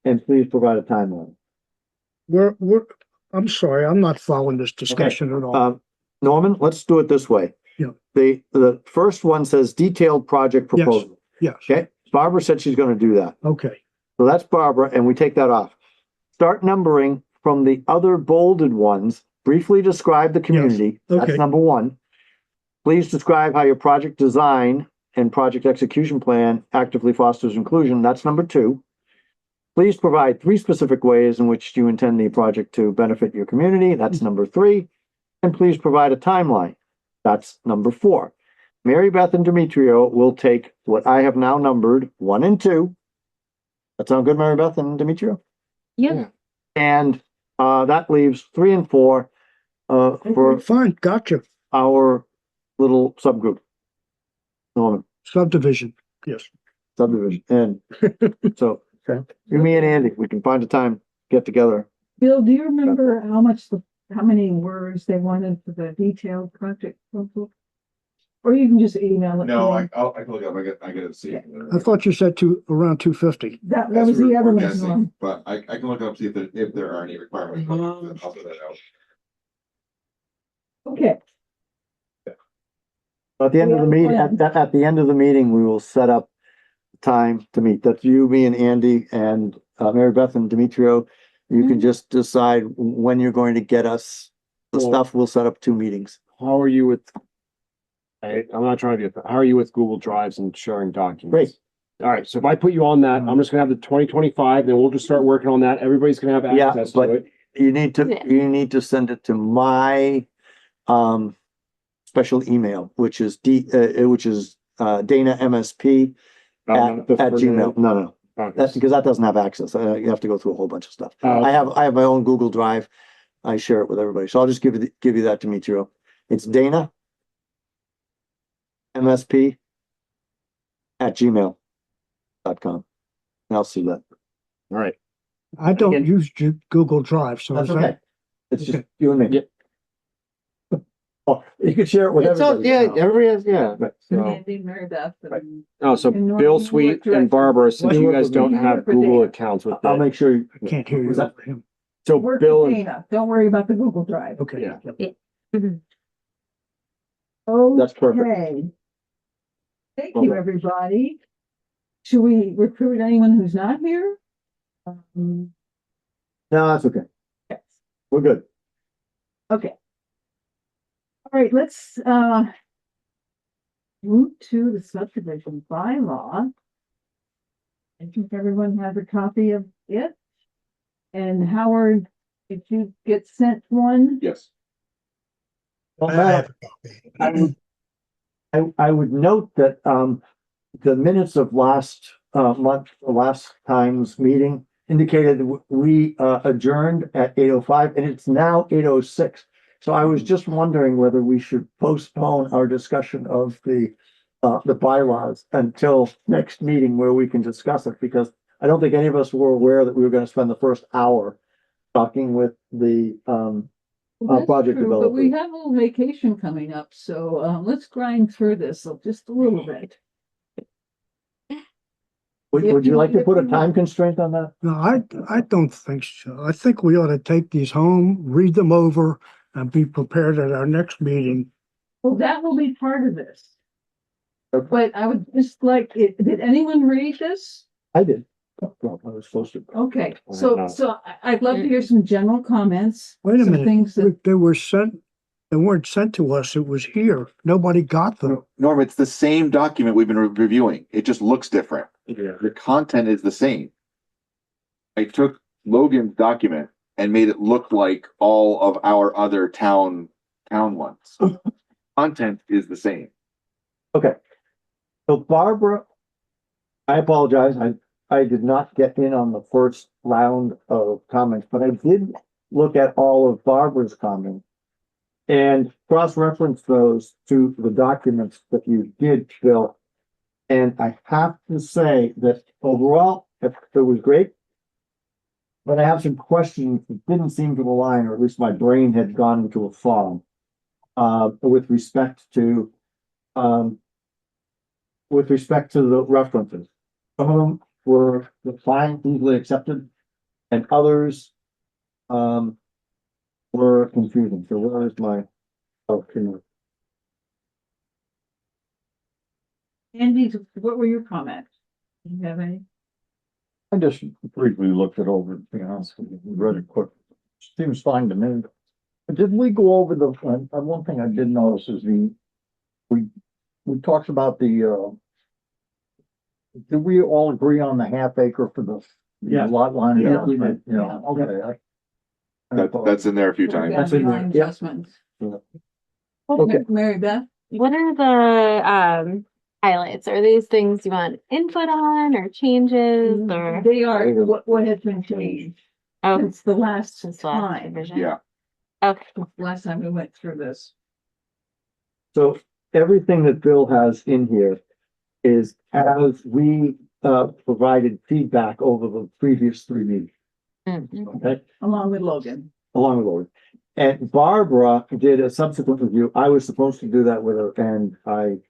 and please provide a timeline. I'm sorry, I'm not following this discussion at all. Norman, let's do it this way. Yeah. The first one says detailed project proposal. Yes, Okay, Barbara said she's gonna do that. okay, So that's Barbara, and we take that off. Start numbering from the other bolded ones. Briefly describe the community. That's okay. number 1. Please describe how your project design and project execution plan actively fosters inclusion. That's number 2. Please provide 3 specific ways in which you intend the project to benefit your community. That's number 3. And please provide a timeline. That's number 4. Mary Beth and Demetrio will take what I have now numbered 1 and 2. That sound good, Mary Beth and Demetrio? Yeah. And that leaves 3 and 4 for Fine, gotcha. our little subgroup. Norman, Subdivision, yes. subdivision. And so, you, me and Andy, we can find a time, get together. Bill, do you remember how many words they wanted for the detailed project proposal? Or you can just email it. No, to I me. can look up, I get it, see. I thought you said around 250. That was the other one. Guessing, but I can look up, see if there are any requirements, but I'll put that out. Okay, At the end of the meeting, Yeah. at the end of the meeting, we will set up time to meet. That's you, me and Andy and Mary Beth and Demetrio. You can just decide when you're going to get us the Well- stuff. We'll set up 2 meetings. How are you with? I'm not trying to be, how are you with Google Drives and sharing documents? Great. All right, so if I put you on that, I'm just gonna have the 2025, then we'll just start working on that. Everybody's gonna have Yeah, access to but it. you need to, Yeah. you need to send it to my special email, which is Dana MSP Not the at first Gmail. one. No. Okay. That's because that doesn't have access. You have to go through a whole bunch of stuff. Oh, I have my own Google Drive. I share it with everybody. So I'll just give you that, Demetrio. It's Dana MSP at gmail.com. And I'll see that. All right. I don't Again- use Google Drive, so That's is okay. that, It's just Okay. you and me. Yep. Oh, you can share it with It's all, everybody. yeah, everybody has, yeah. So, Andy, Mary Beth, and oh, so And Norman, Bill you Sweet work directly- and Barbara, since You you work guys with don't me. You have work for Google Dana. accounts with I'll that. make sure. I can't hear you Was that- over him. So work Bill with and, Dana. Don't worry about the Google Drive. Okay. Yeah. That's perfect. Okay. Thank Okay. you, everybody. Should we recruit anyone who's not here? No, that's okay. Yes. We're good. Okay. All right, let's move to the subdivision bylaw. I think everyone has a copy of it. And Howard, did you get sent one? Yes. I have a copy. I would note that, the minutes of last time's meeting indicated that we adjourned at 8:05 and it's now 8:06. So I was just wondering whether we should postpone our discussion of the bylaws until next meeting where we can discuss it, because I don't think any of us were aware that we were gonna spend the first hour talking with the Well, that's project true, but we developer. have a little vacation coming up, so let's grind through this just a little bit. Would you like to put a time constraint on that? No, I don't think so. I think we ought to take these home, read them over, and be prepared at our next meeting. Well, that will be part of this. Okay. But I would just like, did anyone read this? I did. Well, I was supposed to. Okay, Why so, not? I'd love to hear some general comments. Wait a some minute, Things that, they weren't sent to us, it was here. Nobody got them. Norm, it's the same document we've been reviewing. It just looks different. yeah, The content is the same. I took Logan's document and made it look like all of our other town ones. Content is the same. Okay. So Barbara, I apologize. I did not get in on the first round of comments, but I did look at all of Barbara's comments and cross-reference those to the documents that you did, Phil. And I have to say that overall, it was great. but I have some questions that didn't seem to align, or at least my brain had gone into a fog. With respect to, the references. Some of them were fine, easily accepted, and others, were confusing. So where is my, Andy, what were your comments? Do you have any? I just briefly looked it over, to be honest with you, read it quick. Seems fine to me. Did we go over the, one thing I did notice is we talked about the, did we all agree on the half acre for the Yeah. lot line? Yeah. Yeah, okay. That's in there a few For times. That's in there. boundary line Yep. adjustments. Yeah. Okay, Okay. Mary Beth? What are the highlights? Are these things you want input on or changes or? They are, what has been changed Oh, since the last since the last time, revision. Yeah, Okay. last time we went through this. So everything that Bill has in here is as we provided feedback over the previous 3 meetings, Mhm. okay? Along with Logan. Along with Lord. And Barbara did a subsequent review. I was supposed to do that with her and I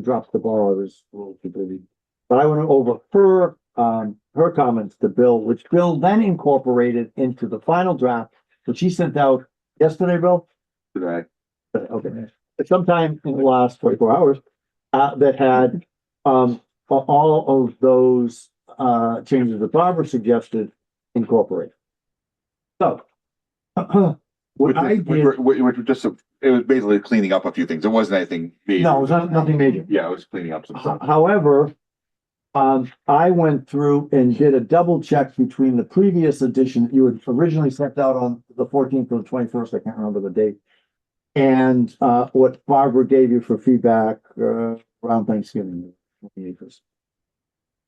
dropped the ball. I was a little too busy. But I went over her comments to Bill, which Bill then incorporated into the final draft, which he sent out yesterday, Bill? today. Okay, sometime in the last 24 hours, that had, all of those, changes that Barbara suggested incorporated. So, what I did, Which were just, it was basically cleaning up a few things. It wasn't anything major. no, it was nothing major. Yeah, it was cleaning up some stuff. However, I went through and did a double check between the previous edition that you had originally sent out on the 14th or the 21st, I can't remember the date. And what Barbara gave you for feedback around Thanksgiving.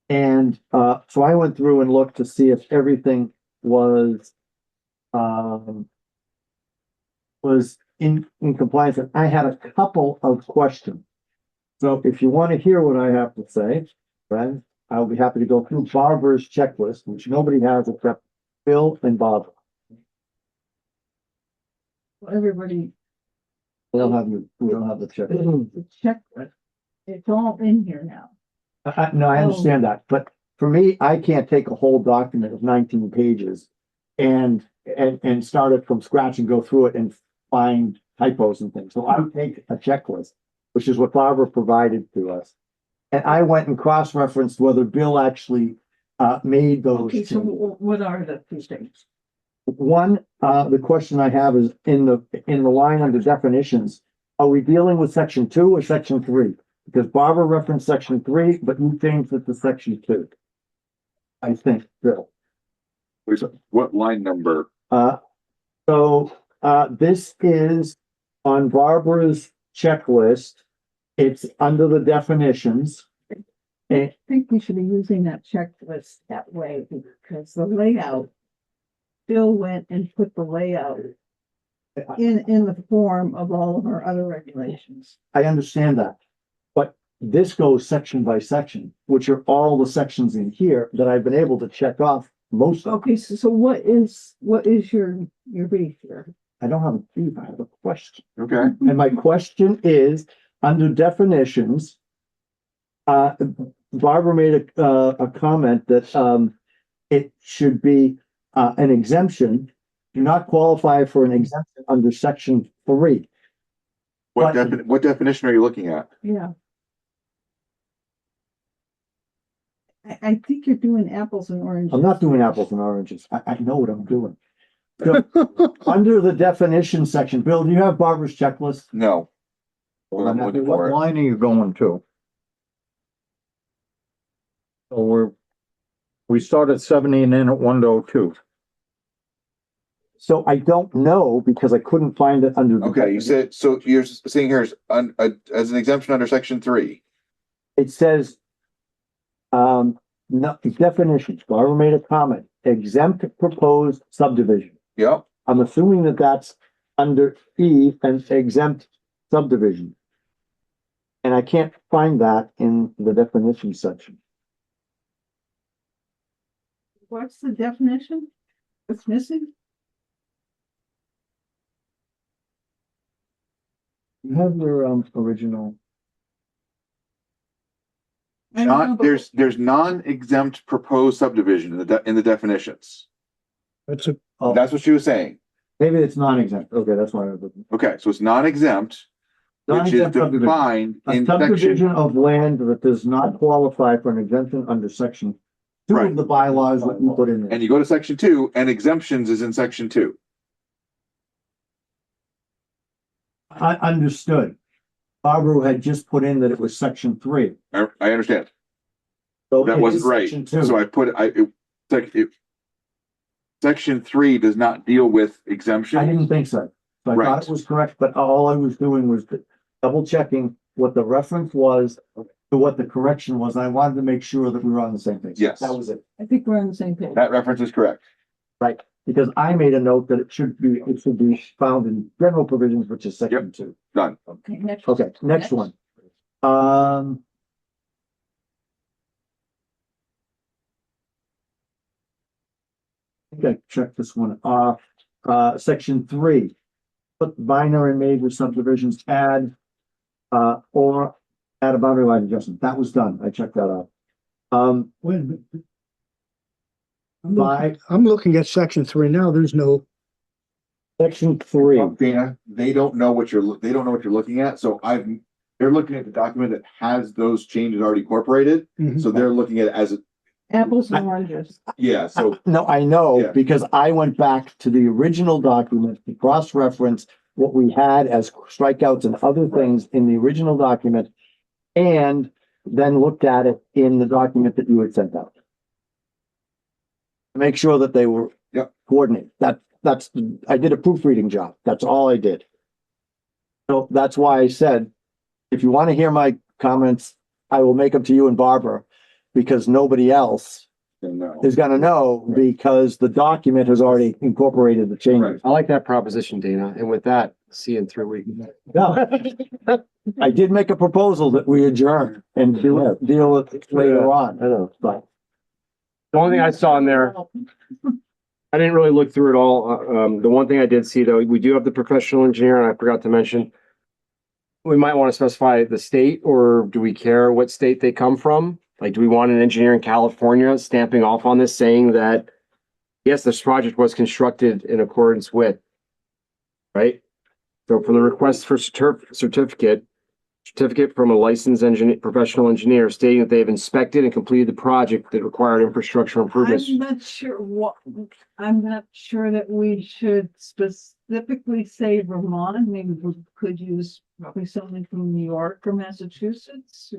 And so I went through and looked to see if everything was in compliance. And I had a couple of questions. So if you want to hear what I have to say, friends, I'll be happy to go through Barbara's checklist, which nobody has except Bill and Barbara. Everybody, We don't have the checklist. the checklist, it's all in here now. No, I understand that, but for me, I can't take a whole document of 19 pages and start it from scratch and go through it and find typos and things. So I would take a checklist, which is what Barbara provided to us. And I went and cross-referenced whether Bill actually made those Okay, so changes. what are the two things? One, the question I have is in the line under definitions, are we dealing with section 2 or section 3? Because Barbara referenced section 3, but you changed it to section 2. I think, Bill. What line number? So this is on Barbara's checklist. It's under the definitions. I think we should be using that checklist that way because the layout, Bill went and put the layout in the form of all of our other regulations. I understand that. But this goes section by section, which are all the sections in here that I've been able to check off most of. Okay, so what is your brief here? I don't have a brief, I have a question. Okay. And my question is, under definitions, Barbara made a comment that it should be an exemption. Do not qualify for an exemption under section 3. What definition are you looking at? Yeah. I think you're doing apples and oranges. I'm not doing apples and oranges. I know what I'm doing. So, under the definition section, Bill, do you have Barbara's checklist? No. Well, I'm looking for it. line are you going to? So we start at 70 and end at 102. So I don't know because I couldn't find it under. Okay, you said, so you're saying here is as an exemption under section 3. It says, no, definitions. Barbara made a comment, exempt proposed subdivision. Yep. I'm assuming that that's under E and exempt subdivision. And I can't find that in the definition section. What's the definition? What's missing? You have your, original. I don't know, but- There's non-exempt proposed subdivision in the definitions. That's a, Oh, That's what she was saying. maybe it's non-exempt. Okay, that's why I was looking. Okay, so it's non-exempt, which is Non-exempt subdivision. defined A in subdivision section, of land that does not qualify for an exemption under section two Right. of the bylaws that you put in there. and you go to section 2, and exemptions is in section 2. I understood. Barbara had just put in that it was section 3. I understand. So That it wasn't is right. section 2. So I put, section 3 does not deal with I exemption. didn't think so. So I Right. thought it was correct, but all I was doing was double checking what the reference was to what the correction was. I wanted to make sure that we were on the same page. Yes. That was it. I think we're on the same page. That reference is correct. Right, because I made a note that it should be found in general provisions, which is section 2. Done. Okay, next. Okay, next one. I think I checked this one off. Section 3. Put minor and major subdivisions or add a boundary line adjustment. That was done. I checked that off. wait a minute. By I'm looking at section 3 now. There's no, section 3. Dana, they don't know what you're looking at, so they're looking at the document that has those changes already incorporated, Mhm. so they're looking at it as, Apples and oranges. yeah, so, No, I know, Yeah. because I went back to the original document to cross-reference what we had as strikeouts and other things in the original document, and then looked at it in the document that you had sent out. To make sure that they were Yep. coordinated. I did a proofreading job. That's all I did. So that's why I said, if you want to hear my comments, I will make them to you and Barbara, because nobody else no. is gonna know, because the document has already incorporated the changes. I like that proposition, Dana. And with that, see you in 3 weeks. No. I did make a proposal that we adjourn and deal with it later on, I know. but The only thing I saw in there, I didn't really look through it all. The one thing I did see though, we do have the professional engineer, and I forgot to mention. We might want to specify the state, or do we care what state they come from? Like, do we want an engineer in California stamping off on this saying that, yes, this project was constructed in accordance with, right? So for the request for certificate from a licensed engineer, professional engineer stating that they have inspected and completed the project that required infrastructure improvements. I'm not sure that we should specifically say Vermont. Maybe we could use probably something from New York or Massachusetts.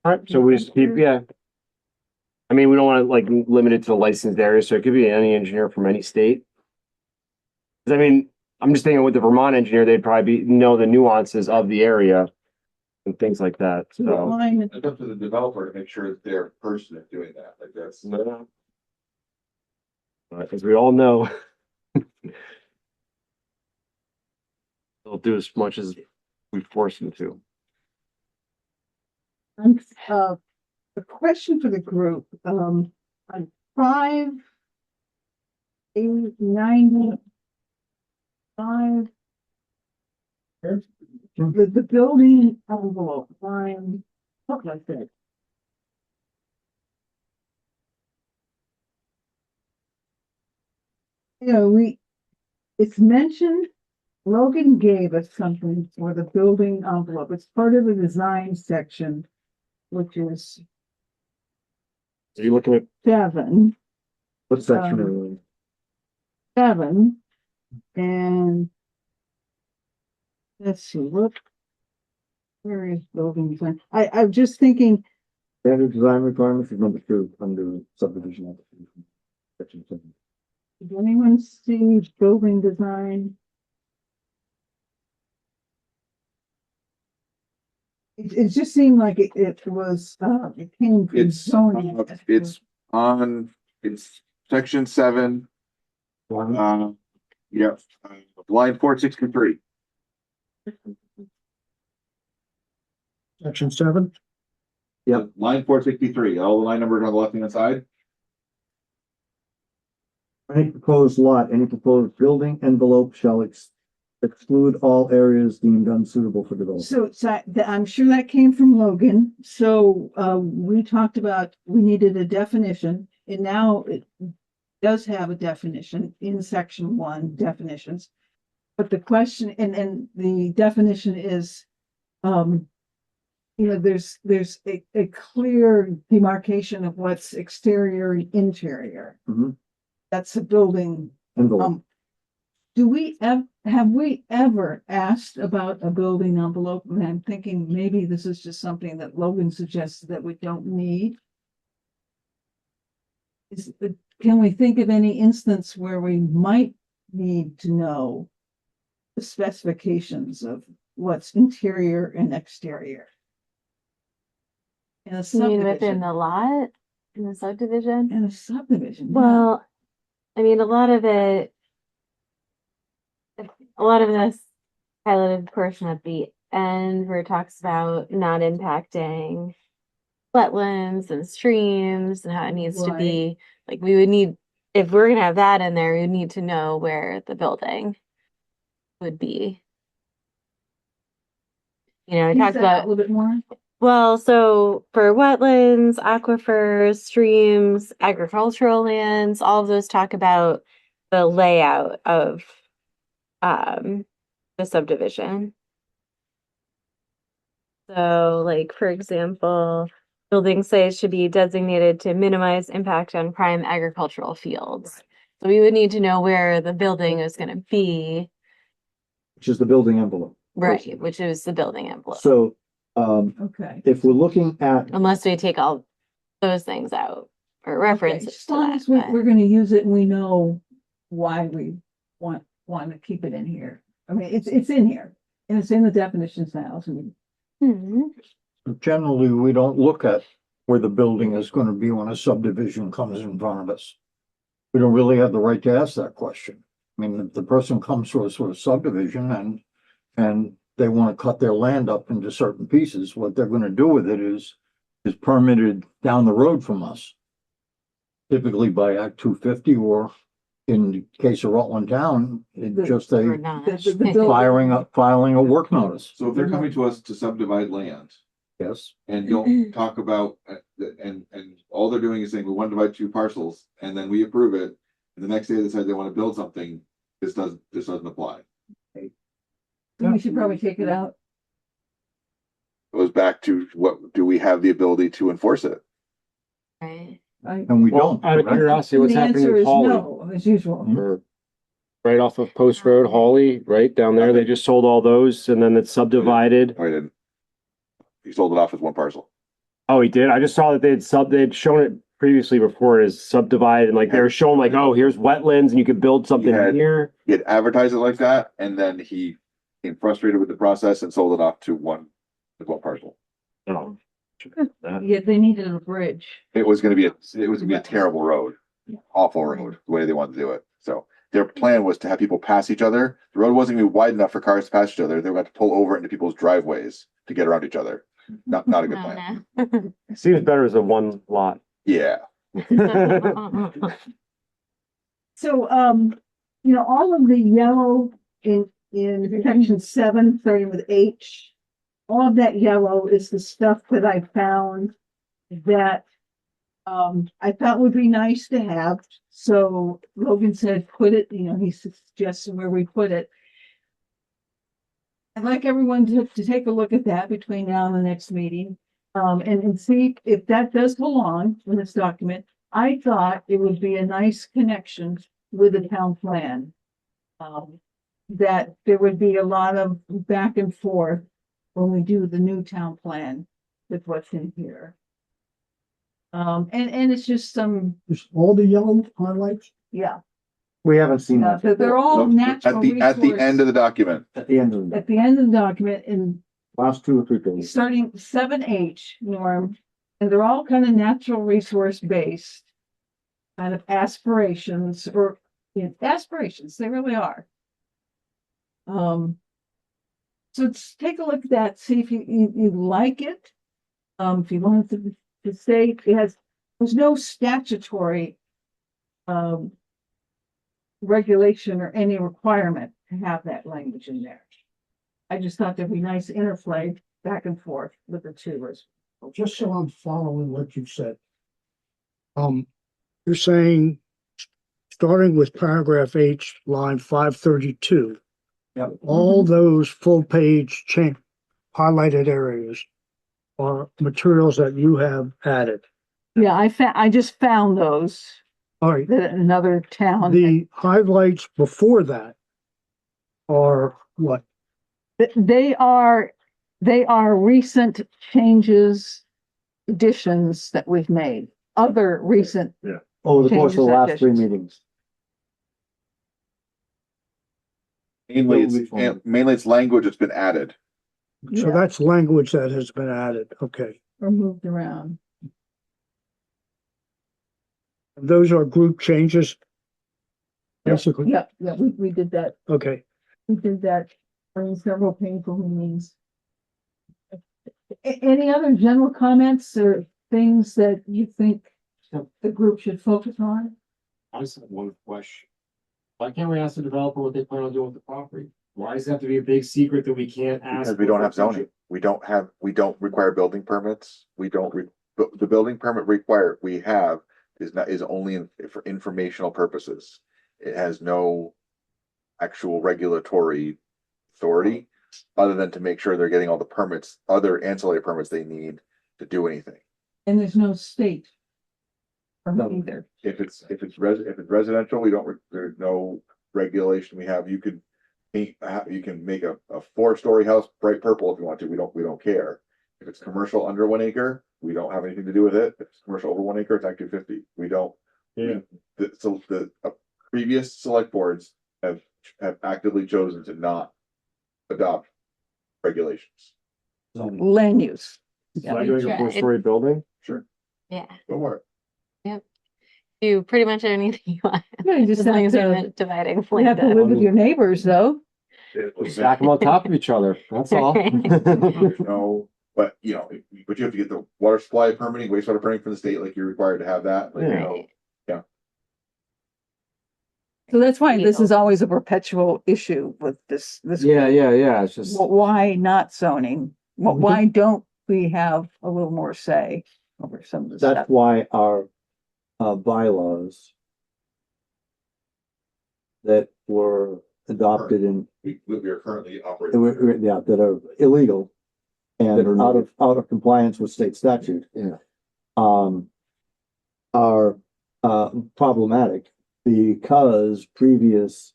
All right, so we just keep, yeah. I mean, we don't want to like limit it to the licensed area, so it could be any engineer from any state. 'Cause I mean, I'm just thinking with the Vermont engineer, they'd probably know the nuances of the area and things like that, So so. line, It's up to the developer to make sure that their person is doing that, like that's. As we all know. They'll do as much as we force them to. a question for the group, on 5/8/95. The building envelope line, what was it? You know, it's mentioned, Logan gave us something for the building envelope. It's part of the design section, which is Are you looking at, 7, what section are we in? 7, and let's see, where is building design? I'm just thinking, Standard design requirements is number 2 under subdivision application. Section 7. did anyone see building design? It just seemed like it was, it came from zoning. It's section 7, yeah, line 463. section 7. Yep. Line 463, all the line numbers on the left hand side. Any proposed lot, any proposed building envelope shall exclude all areas deemed unsuitable for development. I'm sure that came from Logan. So, we talked about, we needed a definition, and now it does have a definition in section 1, definitions. But the question, and the definition is, there's a clear demarcation of what's exterior and interior. Mhm. That's a building. Envelope. Have we ever asked about a building envelope? And I'm thinking maybe this is just something that Logan suggested that we don't need. Can we think of any instance where we might need to know the specifications of what's interior and exterior? In a You mean within subdivision. the lot, in the subdivision? In a subdivision. yeah. Well, I mean, a lot of this highlighted portion at the end where it talks about not impacting wetlands and streams and how it needs to be, like, we would need, if we're gonna have that in there, we would need to know where the building would be. You know, it Use talks that about, a little bit more. well, so for wetlands, aquifers, streams, agricultural lands, all of those talk about the layout of the subdivision. So, like, for example, building sites should be designated to minimize impact on prime agricultural fields. So we would need to know where the building is going to be, Which is the building envelope. right, which is the building envelope. So, Okay. if we're looking at, Unless we take all those things out or reference Okay, it just to as long that, as we're but- gonna use it and we know why we want to keep it in here. I mean, it's in here and it's in the definitions now. So Mhm. Generally, we don't look at where the building is gonna be when a subdivision comes in front of us. We don't really have the right to ask that question. I mean, if the person comes to us with a subdivision and they wanna cut their land up into certain pieces, what they're gonna do with it is permitted down the road from us. Typically by Act 250, or in the case of Rutland Town, it's just Or a not. the building- filing a work notice. So if they're coming to us to subdivide land Yes. and don't talk about, and all they're doing is saying, we want to divide 2 parcels, and then we approve it, and the next day they decide they want to build something, this doesn't apply. we should probably take it out. Goes back to, what, do we have the ability to enforce it? Right. And we Well, don't. out of correct? curiosity, what's The happening answer with is Hawley? no, as usual. Or right off of Post Road, Hawley, right down there, they just sold all those and then it's subdivided. I didn't. He sold it off as 1 parcel. Oh, he did? I just saw that they'd shown it previously before as subdivided, and like they were showing like, oh, here's wetlands and you could build something had- here. He had advertised it like that, and then he became frustrated with the process and sold it off to one parcel. Oh. Yeah, they needed a bridge. It was gonna be a terrible road, awful road, the way they wanted to do it. So their plan was to have people pass each other. The road wasn't gonna be wide enough for cars to pass each other. They were going to pull over into people's driveways to get around each other. Not a good plan. No, Seems better as a one lot. Yeah. no. So, all of the yellow in section 7, starting with H, all of that yellow is the stuff that I found that I thought would be nice to have. So Logan said, put it, he suggested where we put it. I'd like everyone to take a look at that between now and the next meeting. And see if that does belong in this document. I thought it would be a nice connection with the town plan. That there would be a lot of back and forth when we do the new town plan with what's in here. And it's just some, Just all the yellow highlights. yeah, we haven't seen that. they're all Nope. natural At the end of resource. the document. At the end of the At the end of the document, and last 2 or 3 pages. starting 7H, Norm, and they're all kind of natural resource based. Kind of aspirations, or aspirations, they really are. So take a look at that, see if you like it. If you want to say there's no statutory regulation or any requirement to have that language in there. I just thought there'd be nice interplay back and forth with the two. Just so I'm following what you said. You're saying, starting with paragraph H, line 532. Yep. All those full page change highlighted areas are materials that you have added. Yeah, I just found those All right, that another town. the highlights before that are what? They are recent changes, additions that we've made, other recent. Over the course of the Changes, last three additions. meetings. Mainly it's language that's been added. So Yeah, that's language that has been added. Okay. or moved around. Those are group changes. Yep. Basically, Yeah, we did that. okay. We did that in several painful meetings. Any other general comments or things that you think the group should focus on? I just have one question. Why can't we ask the developer what they plan on doing with the property? Why does it have to be a big secret that we can't ask? Because we don't have zoning. We don't require building permits. The building permit we have is only for informational purposes. It has no actual regulatory authority other than to make sure they're getting all the permits, other ancillary permits they need to do anything. And there's no state permit either. If it's residential, there's no regulation. You can make a 4-story house bright purple if you want to. We don't care. If it's commercial under 1 acre, we don't have anything to do with it. If it's commercial over 1 acre, it's Act 250. We don't. Yeah. The previous select boards have actively chosen to not adopt regulations. Land use. So I doing a 4-story building? Sure. Yeah. Go for it. Do pretty much anything you want. Yeah, you just As long have as you're to, not dividing you have to land live with your neighbors though. Stack them on top of each other, that's all. There's no, but you have to get the water supply permitting, wastewater permitting from the state, like you're required to have that. Like, Right. So that's why this is always a perpetual issue with this. Yeah, it's just, Why not zoning? Why don't we have a little more say over some of the That's stuff? why our bylaws that were adopted in, we are currently that operating. that are illegal and That are out of compliance with state statute. Yeah. Are problematic because previous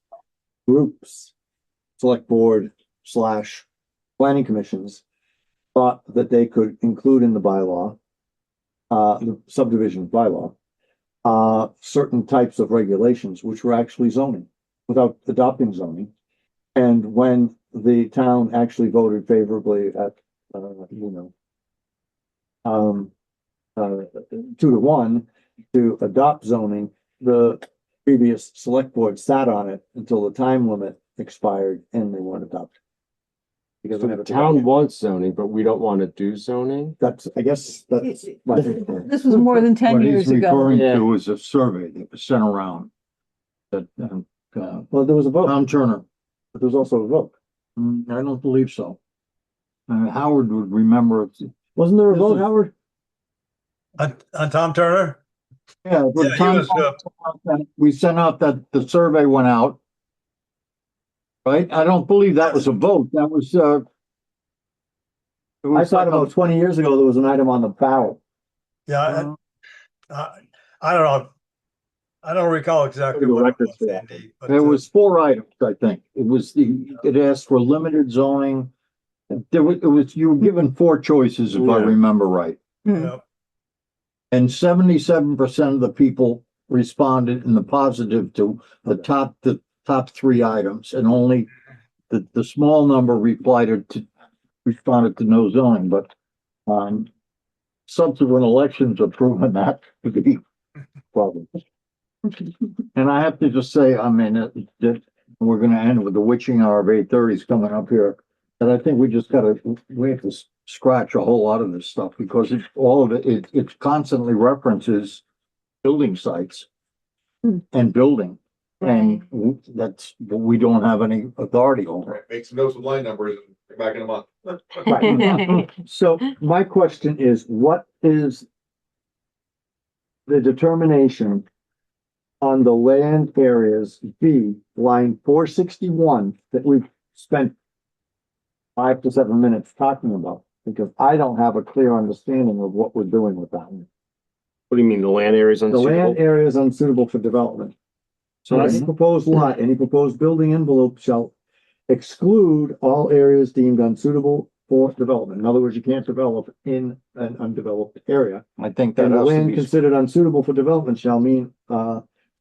groups, select board / planning commissions, thought that they could include in the bylaw, the subdivision bylaw, certain types of regulations, which were actually zoning, without adopting zoning. And when the town actually voted favorably at, 2-1 to adopt zoning, the previous select board sat on it until the time limit expired and they weren't adopted. Because so the town wants zoning, but we don't want to do zoning? I guess that's. This was more than 10 years ago. Yeah. to is a survey that was sent around. That, well, there was a vote. Tom Turner. But there was also a vote. I don't believe so. Howard would remember. Wasn't there a vote, Howard? On Tom Turner? Yeah. but Yeah, he Tom- was, We sent out that the survey went out. Right? I don't believe that was a vote. That was, I thought about 20 years ago, there was an item on the ballot. yeah, I don't know. I don't recall exactly The what it records for was, that. Andy, but, There was 4 items, I think. It asked for limited zoning. You were given 4 choices, if I Yeah. remember right. yeah, And 77% of the people responded in the positive to the top 3 items, and only the small number responded to no zoning, but subsequent elections have proven that to be a problem. And I have to just say, I mean, that we're gonna end with the witching hour of 8:30 coming up here. And I think we have to scratch a whole lot of this stuff because it constantly references building sites and building. And we don't have any authority over it. Right, make some notes with line numbers and come back in a month. Right. So my question is, what is the determination on the land areas, B, line 461, that we've spent 5 to 7 minutes talking about? Because I don't have a clear understanding of what we're doing with that one. What do you mean, the land area is The unsuitable? land area is unsuitable for development. So So that's, any proposed lot, any proposed building envelope shall exclude all areas deemed unsuitable for development. In other words, you can't develop in an undeveloped area. I think that And the has to land be, considered unsuitable for development shall mean,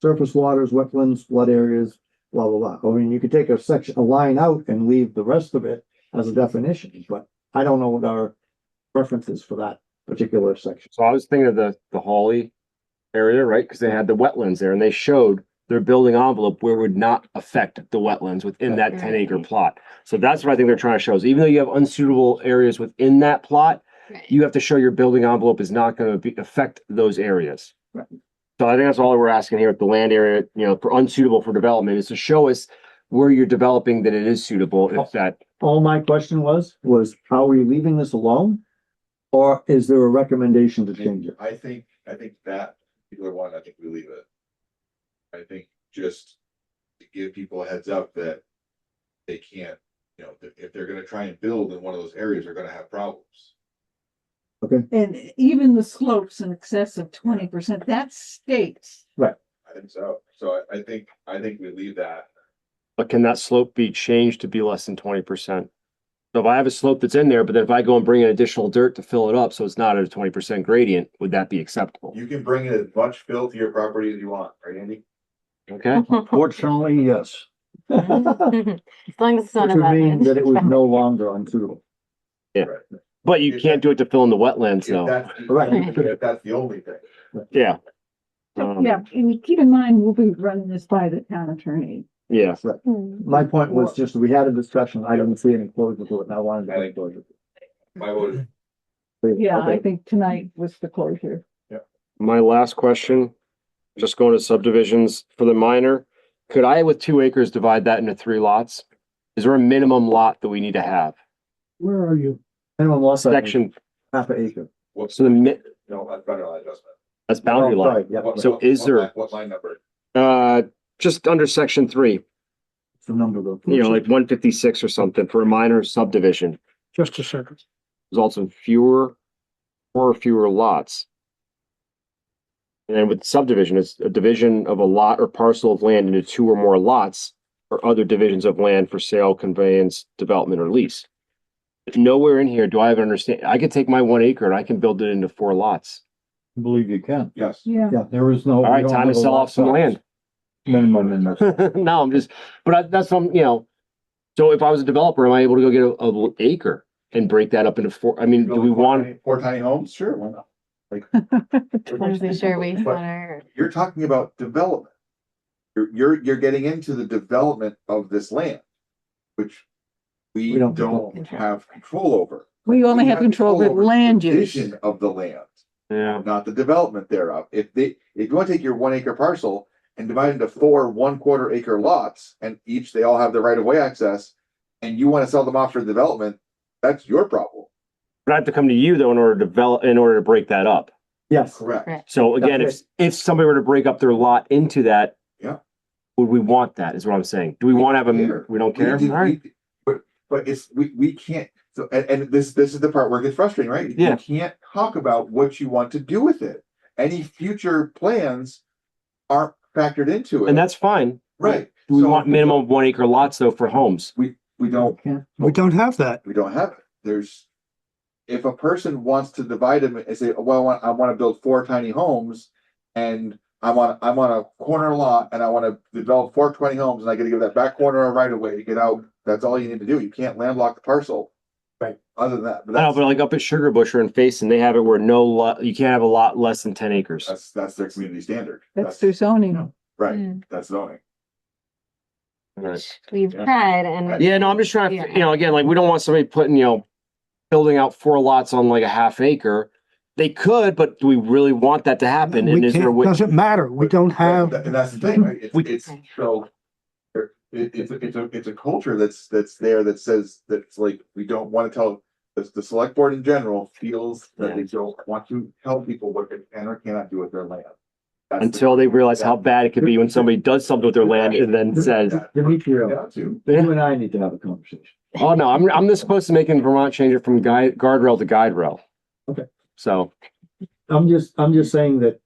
surface waters, wetlands, flood areas, blah, blah, blah. I mean, you could take a line out and leave the rest of it as a definition, but I don't know what our preference is for that particular section. so I was thinking of the Hawley area, right? Because they had the wetlands there and they showed their building envelope where it would not affect the wetlands within that 10-acre Right. plot. So that's what I think they're trying to show is even though you have unsuitable areas within that plot, Right. you have to show your building envelope is not going to affect those areas. Right. So I think that's all we're asking here with the land area, for unsuitable for development is to show us where you're developing that it is suitable. If that, All my question was, are we leaving this alone? Or is there a recommendation to change it? I think that particular one, I think we leave it. I think just to give people a heads up that they can't, if they're gonna try and build in one of those areas, they're gonna have problems. And even the slopes in excess of 20%, that's states. I think so. So I think we leave that. but can that slope be changed to be less than 20%? So if I have a slope that's in there, but then if I go and bring in additional dirt to fill it up, so it's not at a 20% gradient, would that be acceptable? You can bring in as much fill to your property as you want, right, Andy? Okay, Fortunately, yes. As long as it's not Which a would mean wetland. that it was no longer unsuitable. but you can't do it to fill in the wetlands, If though. that's the only thing. Yeah. Yeah, and keep in mind, we'll be running this by the town attorney. Yeah. My point was just, we had a discussion, I didn't see any closure to it, and I wanted to make closure. My vote is Yeah, I Okay. think tonight was the closure. My last question, just going to subdivisions for the minor. Could I, with 2 acres, divide that into 3 lots? Is there a minimum lot that we need to have? Where are you? Minimum lot size, Section, half an acre. so no, that's better line adjustment. that's boundary Oh, line. sorry, yeah, So is there- What line number? Just under section 3, it's the number though. like 156 or something for a minor subdivision. Just a second. Results in four or fewer lots. And then with subdivision, it's a division of a lot or parcel of land into 2 or more lots or other divisions of land for sale, conveyance, development, or lease. Nowhere in here do I have an understand. I could take my 1 acre and I can build it into 4 lots. I believe you can. Yes. Yeah. Yeah, there is no. All we right, don't time to have a sell lot off some size land. Minimum in this. No, I'm just, that's some, so if I was a developer, am I able to go get a acre and break that up into 4? I mean, do we want? 4 tiny homes? Sure, why not? I'm sure we But- water. You're talking about development. You're getting into the development of this land, which we We don't don't control. have control over. We only have control over over land the use. Vision of the land, Yeah. not the development thereof. If you want to take your 1 acre parcel and divide into 4 1/4 acre lots, and each they all have the right of way access, and you want to sell them off for development, that's your problem. But I have to come to you though in order to break that up. Yes, Correct. Right. So again, if somebody were to break up their lot into that. Yeah. Would we want that is what I'm saying. Do we want to have we don't care? We do, All right. but it's, we can't, so, and this is the part where it gets frustrating, right? Yeah. You can't talk about what you want to do with it. Any future plans aren't factored into it. And that's fine. Right. Do we So want minimum of 1 acre lots though for homes? We don't, We don't have that. we don't have it. If a person wants to divide them and say, well, I want to build 4 tiny homes and I'm on a corner lot and I want to develop 4 20 homes and I got to give that back corner a right of way to get out. That's all you need to do. You can't landlock the parcel. Right. Other than that, I know, but like up at Sugar Bush or in Facein, they have it where you can't have a lot less than 10 acres. that's their community standard. That's through zoning. Right. Mm. That's zoning. Right. We've tried and Yeah, no, I'm just trying to, Yeah. again, like we don't want somebody putting, building out 4 lots on like a half acre They could, but do we really want that to happen? And We is there a can't, way? doesn't matter. We don't have, And that's the thing, right? We- It's so. It's a culture that's there that says that's like, we don't want to tell, the select board in general feels that they don't want to tell people what they can or cannot do with their land. That's the- Until they realize how bad it could be when somebody does something with their land and then says, Demetrio, Yeah, too. you and I need to have a conversation. oh no, I'm this close to making Vermont change it from guardrail to guide rail. Okay. So, I'm just saying that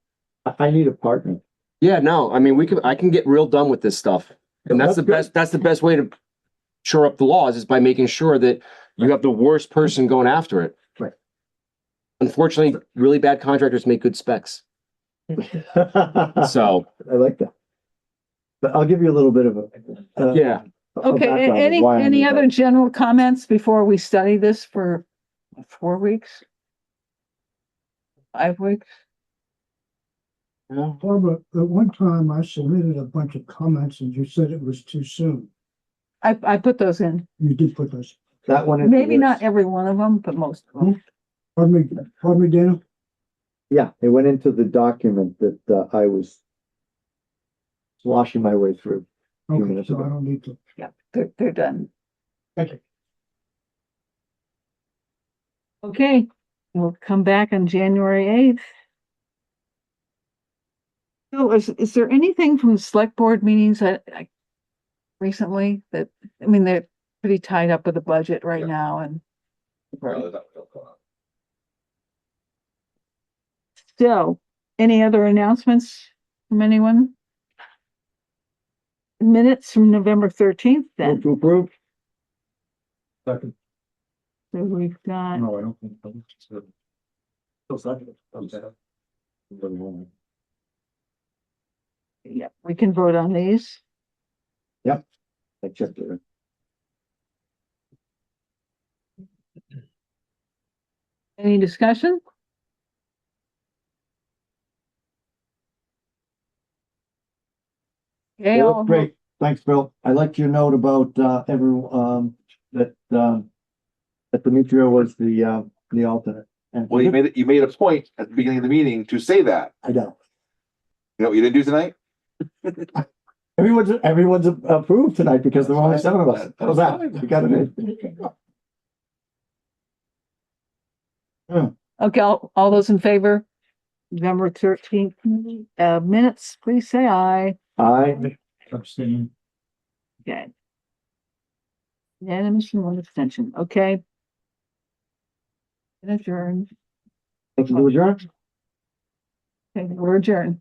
I need a partner. yeah, no, I mean, I can get real done with this stuff. And that's the best way to shore up the laws is by making sure that you have the worst person going after it. Right. Unfortunately, really bad contractors make good specs. So, I like that. But I'll give you a little bit of a. yeah. Okay, any other general comments before we study this for 4 weeks? 5 weeks? Barbara, at one time I submitted a bunch of comments and you said it was too soon. I put those in. You did put those. That one. Maybe not every one of them, but most of them. Pardon me, Dana? Yeah, it went into the document that I was sloshing my way through. few Okay, minutes so ago. I don't need to. Yeah, they're done. Thank you. Okay, we'll come back on January 8th. So is there anything from the select board meetings that recently that, I mean, they're pretty tied up with the budget right now and. So, any other announcements from anyone? Minutes from November 13th then. Move to approve. Second. So we've got, No, I don't think so. Still second. Okay. yeah, we can vote on these. I checked it. Any discussion? Okay, They all, look great. Thanks, Bill. I liked your note about, that Demetrio was the alternate. And Well, you made a point at the beginning of the meeting to say that. I know. You know what you didn't do tonight? Everyone's approved tonight because there were only 7 of us. How's that? We got it in. okay, all those in favor? November 13th, minutes, please say aye. I abstain. Okay. Unanimous and 1 abstention, okay. Adjourn. Thank you, adjourn. Okay, we're adjourned.